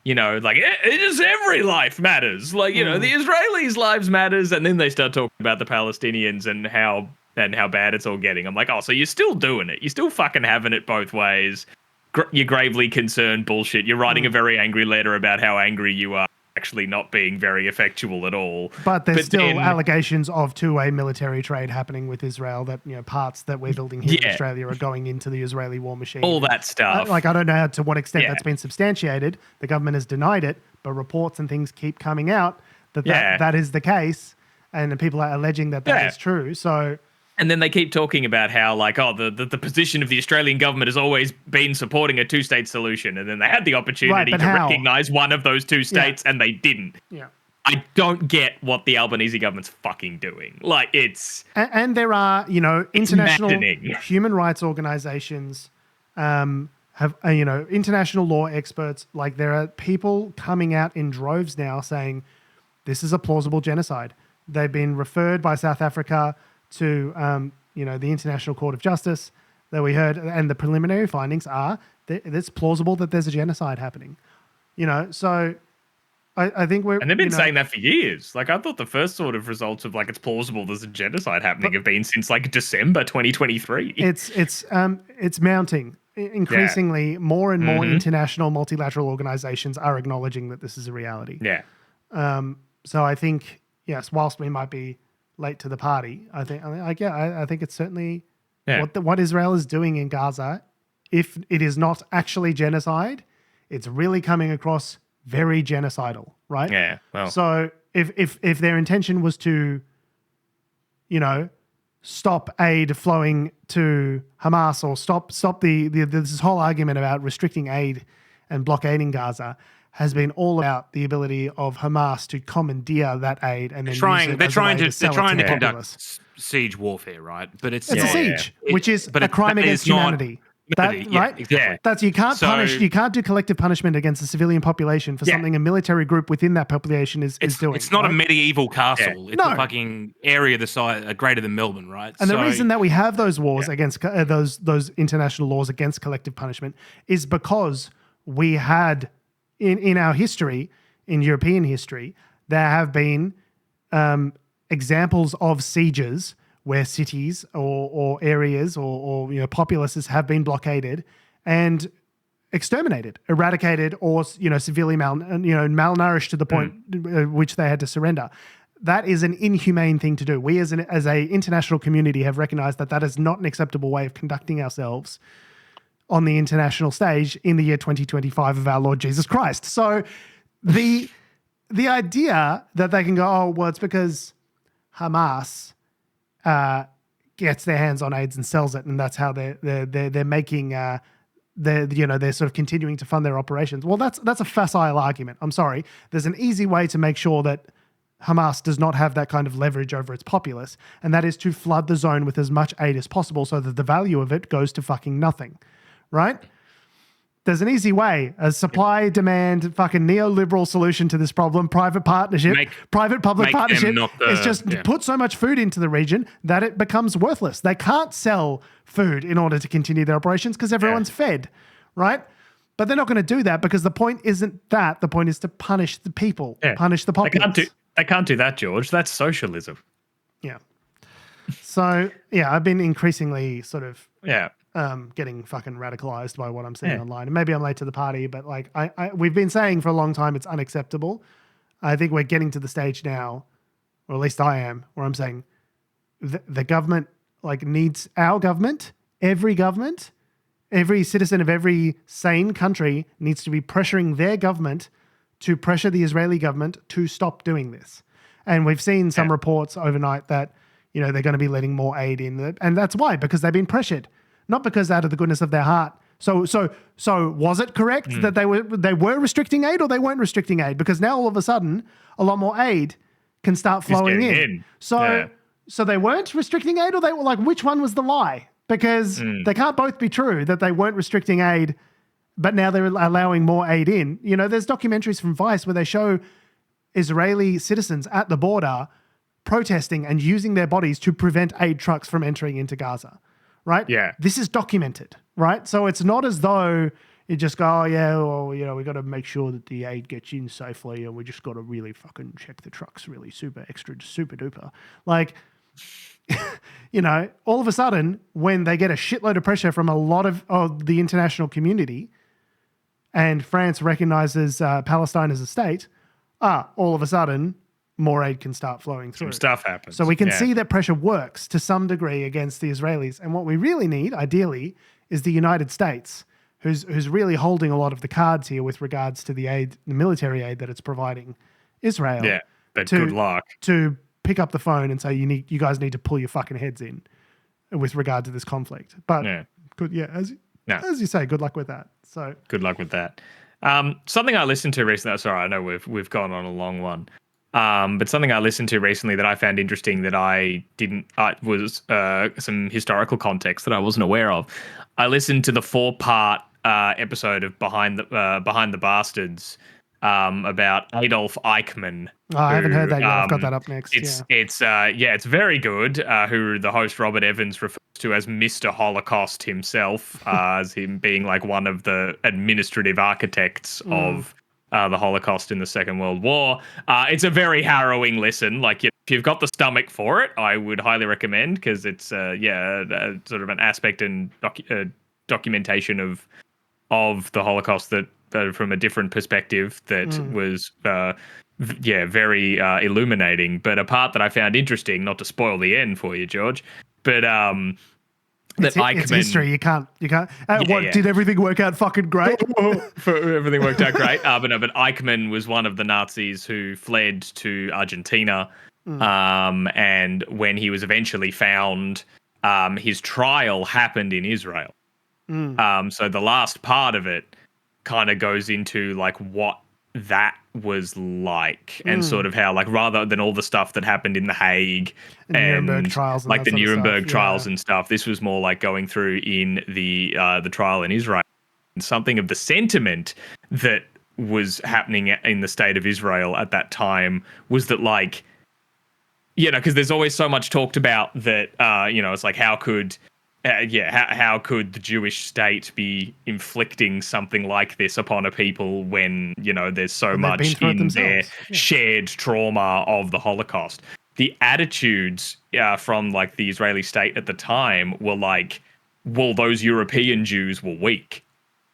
it is every life matters. The Israelis' lives matters, and then they start talking about the Palestinians and how bad it's all getting. I'm like, oh, so you're still doing it. You're still fucking having it both ways. You're gravely concerned bullshit. You're writing a very angry letter about how angry you are, actually not being very effectual at all. But there's still allegations of two-way military trade happening with Israel, that parts that we're building here in Australia are going into the Israeli war machine. All that stuff. I don't know to what extent that's been substantiated. The government has denied it, but reports and things keep coming out that is the case, and people are alleging that is true. So. And then they keep talking about how, the position of the Australian government has always been supporting a two-state solution. And then they had the opportunity to recognize one of those two states, and they didn't. Yeah. I don't get what the Albanese government's fucking doing. It's... And there are, international human rights organizations, have, international law experts. There are people coming out in droves now saying this is a plausible genocide. They've been referred by South Africa to the International Court of Justice that we heard, and the preliminary findings are that it's plausible that there's a genocide happening. So I think we're... And they've been saying that for years. I thought the first sort of results of it's plausible there's a genocide happening have been since December 2023. It's mounting. Increasingly, more and more international multilateral organizations are acknowledging that this is a reality. Yeah. So I think, yes, whilst we might be late to the party, I think it's certainly what Israel is doing in Gaza. If it is not actually genocide, it's really coming across very genocidal, right? Yeah. Well. So if their intention was to, stop aid flowing to Hamas, or stop this whole argument about restricting aid and blockading Gaza has been all about the ability of Hamas to commandeer that aid and then they're trying to conduct siege warfare, right? But it's a siege, which is a crime against humanity. Right? Exactly. That's you can't do collective punishment against a civilian population for something a military group within that population is doing. It's not a medieval castle. It's a fucking area the size greater than Melbourne, right? And the reason that we have those wars against those international laws against collective punishment is because we had in our history, in European history, there have been examples of sieges where cities or areas or populaces have been blockaded and exterminated, eradicated, or severely malnourished to the point which they had to surrender. That is an inhumane thing to do. We as a international community have recognized that is not an acceptable way of conducting ourselves on the international stage in the year 2025 of our Lord Jesus Christ. So the idea that they can go, oh, well, it's because Hamas gets their hands on AIDS and sells it, and that's how they're making they're sort of continuing to fund their operations. Well, that's a facile argument. I'm sorry. There's an easy way to make sure that Hamas does not have that kind of leverage over its populace, and that is to flood the zone with as much aid as possible so that the value of it goes to fucking nothing. Right? There's an easy way, a supply-demand fucking neoliberal solution to this problem, private partnership, private-public partnership is just put so much food into the region that it becomes worthless. They can't sell food in order to continue their operations because everyone's fed, right? But they're not going to do that because the point isn't that. The point is to punish the people, punish the populace. They can't do that, George. That's socialism. Yeah. So, I've been increasingly sort of... getting fucking radicalized by what I'm seeing online. And maybe I'm late to the party, but we've been saying for a long time it's unacceptable. I think we're getting to the stage now, or at least I am, where I'm saying the government needs our government, every government, Every citizen of every sane country needs to be pressuring their government to pressure the Israeli government to stop doing this. And we've seen some reports overnight that, they're going to be letting more aid in. And that's why, because they've been pressured, not because out of the goodness of their heart. So was it correct that they were restricting aid or they weren't restricting aid? Because now all of a sudden, a lot more aid can start flowing in. So they weren't restricting aid, or they were like, which one was the lie? Because they can't both be true, that they weren't restricting aid, but now they're allowing more aid in. There's documentaries from Vice where they show Israeli citizens at the border protesting and using their bodies to prevent aid trucks from entering into Gaza, right? Yeah. This is documented, right? So it's not as though you just go, oh, yeah, well, we got to make sure that the aid gets in safely and we just got to really fucking check the trucks really super duper. Like, all of a sudden, when they get a shitload of pressure from a lot of the international community and France recognizes Palestine as a state, all of a sudden, more aid can start flowing through. Some stuff happens. So we can see that pressure works to some degree against the Israelis. And what we really need, ideally, is the United States, who's really holding a lot of the cards here with regards to the aid, the military aid that it's providing Israel. Yeah, but good luck. To pick up the phone and say, you guys need to pull your fucking heads in with regard to this conflict. But as you say, good luck with that. So good luck with that. Something I listened to recently. Sorry, I know we've gone on a long one. But something I listened to recently that I found interesting that I didn't was some historical context that I wasn't aware of. I listened to the 4-part episode of Behind the Bastards about Adolf Eichmann. I haven't heard that yet. I've got that up next. It's very good. Who the host Robert Evans refers to as Mr. Holocaust himself, as him being like one of the administrative architects of the Holocaust in the Second World War. It's a very harrowing listen. Like, if you've got the stomach for it, I would highly recommend, because it's sort of an aspect and documentation of the Holocaust that from a different perspective that was very illuminating. But a part that I found interesting, not to spoil the end for you, George, but it's history. You can't. Did everything work out fucking great? Everything worked out great. But Eichmann was one of the Nazis who fled to Argentina. And when he was eventually found, his trial happened in Israel. So the last part of it kind of goes into like what that was like, and sort of how, like, rather than all the stuff that happened in The Hague and Nuremberg trials, and like the Nuremberg trials and stuff, this was more like going through in the trial in Israel. And something of the sentiment that was happening in the state of Israel at that time was that, like, because there's always so much talked about that, it's like, how could the Jewish state be inflicting something like this upon a people when, there's so much in their shared trauma of the Holocaust? The attitudes from, like, the Israeli state at the time were like, well, those European Jews were weak.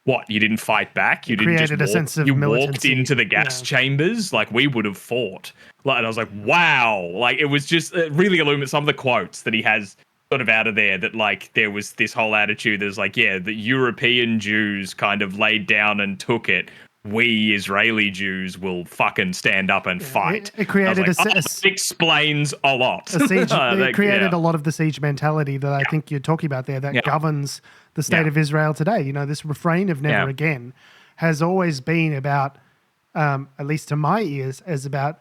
What, you didn't fight back? You didn't just walk, a sense of walked into the gas chambers? Like, we would have fought. Like, and I was like, wow. Like, it was just really illuminating. Some of the quotes that he has sort of out of there, that, like, there was this whole attitude that's like, the European Jews kind of laid down and took it. We Israeli Jews will fucking stand up and fight. It created it explains a lot. A siege, it created a lot of the siege mentality that I think you're talking about there that governs the state of Israel today. This refrain of never again has always been about, at least to my ears, as about,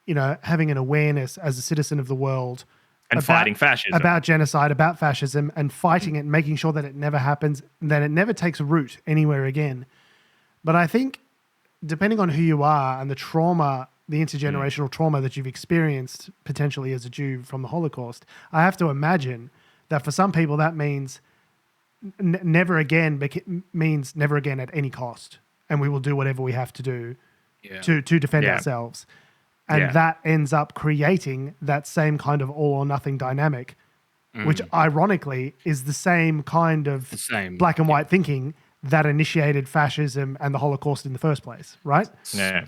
having an awareness as a citizen of the world and fighting fascism, about genocide, about fascism, and fighting it and making sure that it never happens, that it never takes root anywhere again. But I think, depending on who you are and the trauma, the intergenerational trauma that you've experienced potentially as a Jew from the Holocaust, I have to imagine that for some people that means never again means never again at any cost, and we will do whatever we have to do to defend ourselves. And that ends up creating that same kind of all or nothing dynamic, which ironically is the same kind of black and white thinking that initiated fascism and the Holocaust in the first place, right? Yeah,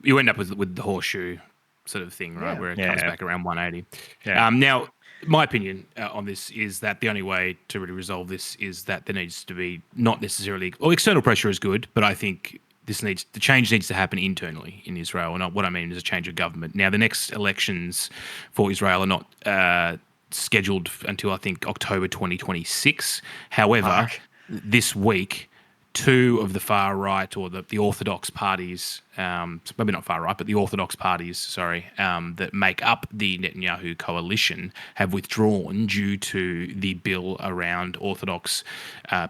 you end up with the horseshoe sort of thing, right, where it comes back around 180. Yeah. Now, my opinion on this is that the only way to really resolve this is that there needs to be not necessarily, or external pressure is good, but I think the change needs to happen internally in Israel. And what I mean is a change of government. Now, the next elections for Israel are not scheduled until, I think, October 2026. However, this week, two of the far right or the orthodox parties, maybe not far right, but the orthodox parties, that make up the Netanyahu coalition have withdrawn due to the bill around orthodox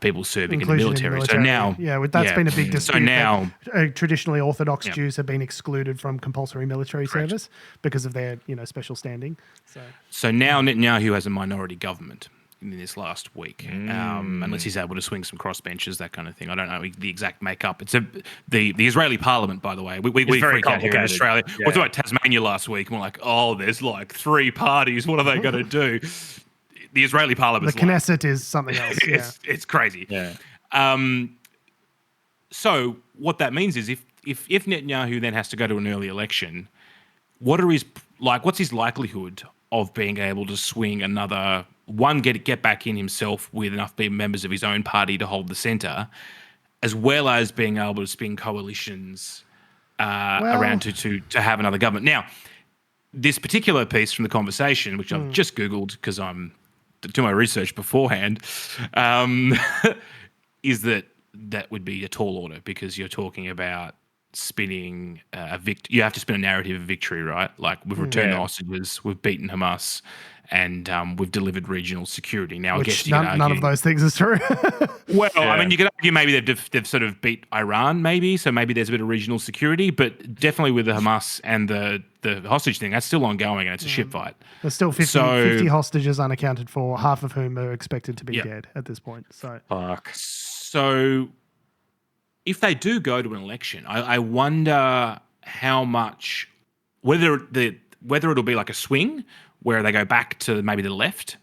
people serving in the military. So now, that's been a big dispute. So now, traditionally, Orthodox Jews have been excluded from compulsory military service because of their, special standing. So now Netanyahu has a minority government in this last week, unless he's able to swing some crossbenchers, that kind of thing. I don't know the exact makeup. It's the Israeli parliament, by the way. We freak out here in Australia. Yeah. We talked about Tasmania last week, and we're like, there's like three parties. What are they going to do? The Israeli parliament. The Knesset is something else. It's crazy. Yeah. So what that means is if Netanyahu then has to go to an early election, what's his likelihood of being able to swing another get back in himself with enough members of his own party to hold the centre, as well as being able to spin coalitions around to have another government. Now, this particular piece from the conversation, which I've just Googled because I'm doing my research beforehand, is that would be a tall order because you're talking about spinning you have to spin a narrative of victory, right? Like we've returned the hostages, we've beaten Hamas, and we've delivered regional security. Now, which I guess you could argue, none of those things is true. I mean, you could argue maybe they've sort of beat Iran, maybe, so maybe there's a bit of regional security, but definitely with the Hamas and the hostage thing, that's still ongoing and it's a shit fight. There's still 50 hostages unaccounted for, half of whom are expected to be dead at this point. So if they do go to an election, I wonder how much, whether it'll be like a swing where they go back to maybe the left,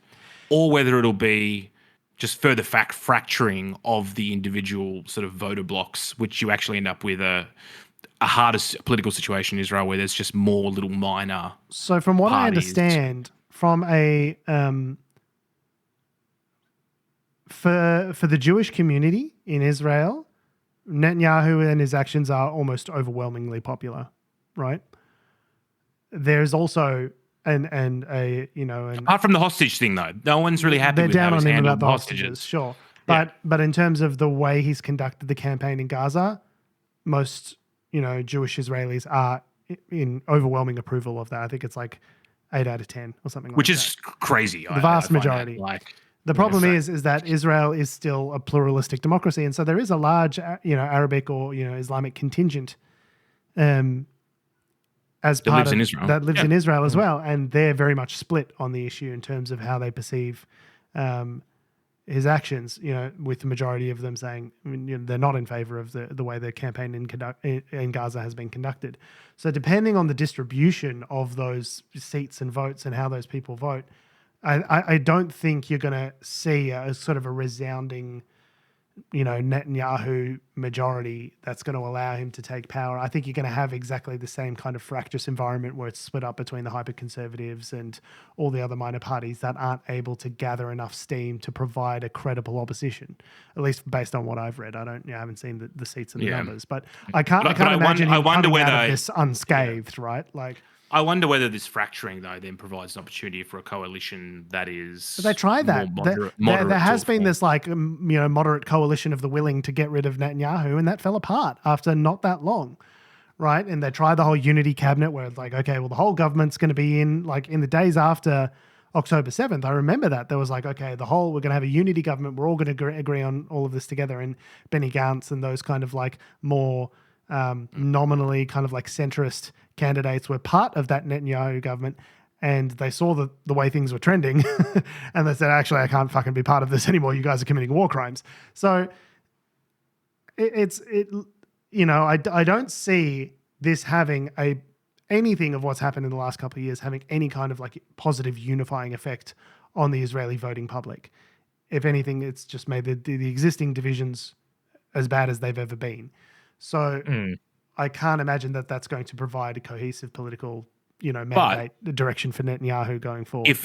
or whether it'll be just further fracturing of the individual sort of voter blocks, which you actually end up with a harder political situation in Israel where there's just more little minor. So from what I understand, from a for the Jewish community in Israel, Netanyahu and his actions are almost overwhelmingly popular, right? There's also apart from the hostage thing though, no one's really happy with how he's handled the hostages. Sure, but in terms of the way he's conducted the campaign in Gaza, most Jewish Israelis are in overwhelming approval of that. I think it's like 8 out of 10 or something, which is crazy. The vast majority. The problem is that Israel is still a pluralistic democracy, and so there is a large, Arabic or Islamic contingent, as that part lives of in Israel. That lives in Israel as well, and they're very much split on the issue in terms of how they perceive his actions. With the majority of them saying they're not in favor of the way the campaign in Gaza has been conducted. So depending on the distribution of those seats and votes and how those people vote, I don't think you're going to see a sort of a resounding, Netanyahu majority that's going to allow him to take power. I think you're going to have exactly the same kind of fractious environment where it's split up between the hyper-conservatives and all the other minor parties that aren't able to gather enough steam to provide a credible opposition, at least based on what I've read. I haven't seen the seats and the numbers, but I can't imagine him coming out of this unscathed, right? Like, I wonder whether this fracturing, though, then provides an opportunity for a coalition that is. But they tried that. There has been this moderate coalition of the willing to get rid of Netanyahu, and that fell apart after not that long, right? And they tried the whole unity cabinet, where it's like, okay, well, the whole government's going to be in the days after October 7th. I remember that there was like, okay, we're going to have a unity government. We're all going to agree on all of this together. And Benny Gantz and those kind of like more nominally kind of like centrist candidates were part of that Netanyahu government, and they saw the way things were trending and they said, actually, I can't fucking be part of this anymore. You guys are committing war crimes. So I don't see this having anything of what's happened in the last couple of years having any kind of like positive unifying effect on the Israeli voting public. If anything, it's just made the existing divisions as bad as they've ever been. So I can't imagine that that's going to provide a cohesive political, mandate, direction for Netanyahu going forward.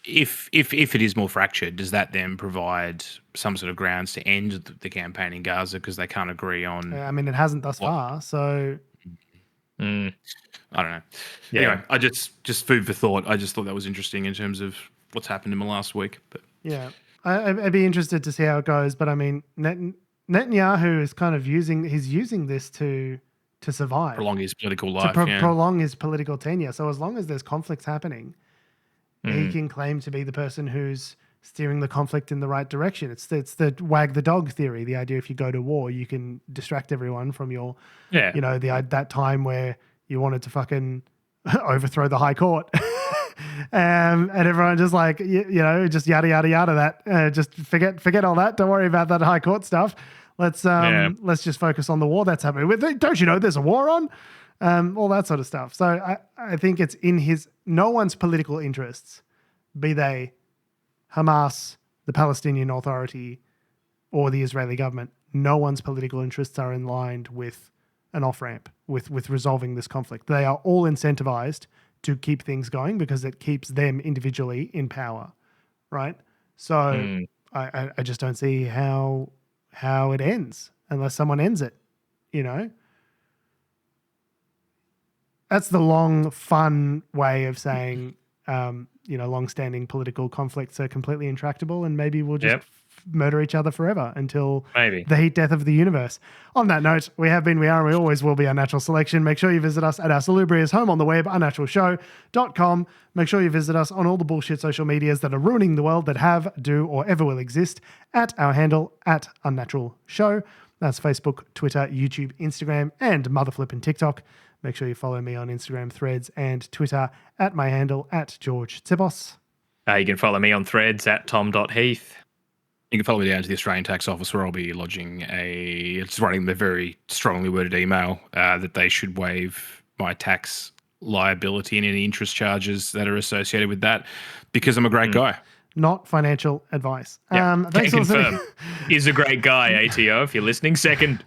if it is more fractured, does that then provide some sort of grounds to end the campaign in Gaza because they can't agree on? I mean, it hasn't thus far, so. I don't know. Yeah. Anyway, I just food for thought. I just thought that was interesting in terms of what's happened in the last week. But yeah, I'd be interested to see how it goes. But I mean, Netanyahu is kind of using this to survive, prolong his political life, prolong his political tenure. So as long as there's conflicts happening, he can claim to be the person who's steering the conflict in the right direction. It's the wag the dog theory. The idea if you go to war, you can distract everyone from your, that time where you wanted to fucking overthrow the High Court. And everyone just like, just yada, yada, yada that. Just forget all that. Don't worry about that High Court stuff. Let's just focus on the war that's happening. Don't you know there's a war on? All that sort of stuff. So I think it's in no one's political interests, be they Hamas, the Palestinian Authority, or the Israeli government. No one's political interests are in line with an off-ramp, with resolving this conflict. They are all incentivized to keep things going because it keeps them individually in power, right? So I just don't see how it ends unless someone ends it, That's the long, fun way of saying, long-standing political conflicts are completely intractable and maybe we'll just murder each other forever until the heat death of the universe. On that note, we have been, we are, and we always will be Unnatural Selection. Make sure you visit us at our salubrious home on the web, unnaturalshow.com. Make sure you visit us on all the bullshit social medias that are ruining the world that have, do, or ever will exist at our handle at Unnatural Show. That's Facebook, Twitter, YouTube, Instagram, and motherflippin' TikTok. Make sure you follow me on Instagram, Threads, and Twitter at my handle at George Tibos. You can follow me on Threads at tom.heath. You can follow me down to the Australian Tax Office where I'll be writing the very strongly worded email that they should waive my tax liability and any interest charges that are associated with that because I'm a great guy. Not financial advice. Yeah. Thanks for listening. He's a great guy, ATO, if you're listening. Second.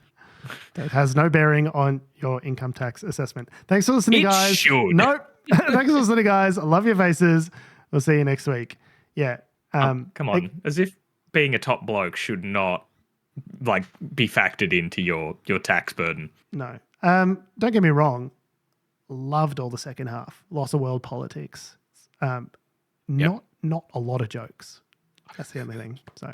That has no bearing on your income tax assessment. Thanks for listening, guys. It should. Nope. Thanks for listening, guys. I love your faces. We'll see you next week. Yeah. Come on. As if being a top bloke should not be factored into your tax burden. No. Don't get me wrong. Loved all the second half. Lots of world politics. Not a lot of jokes. That's the only thing. So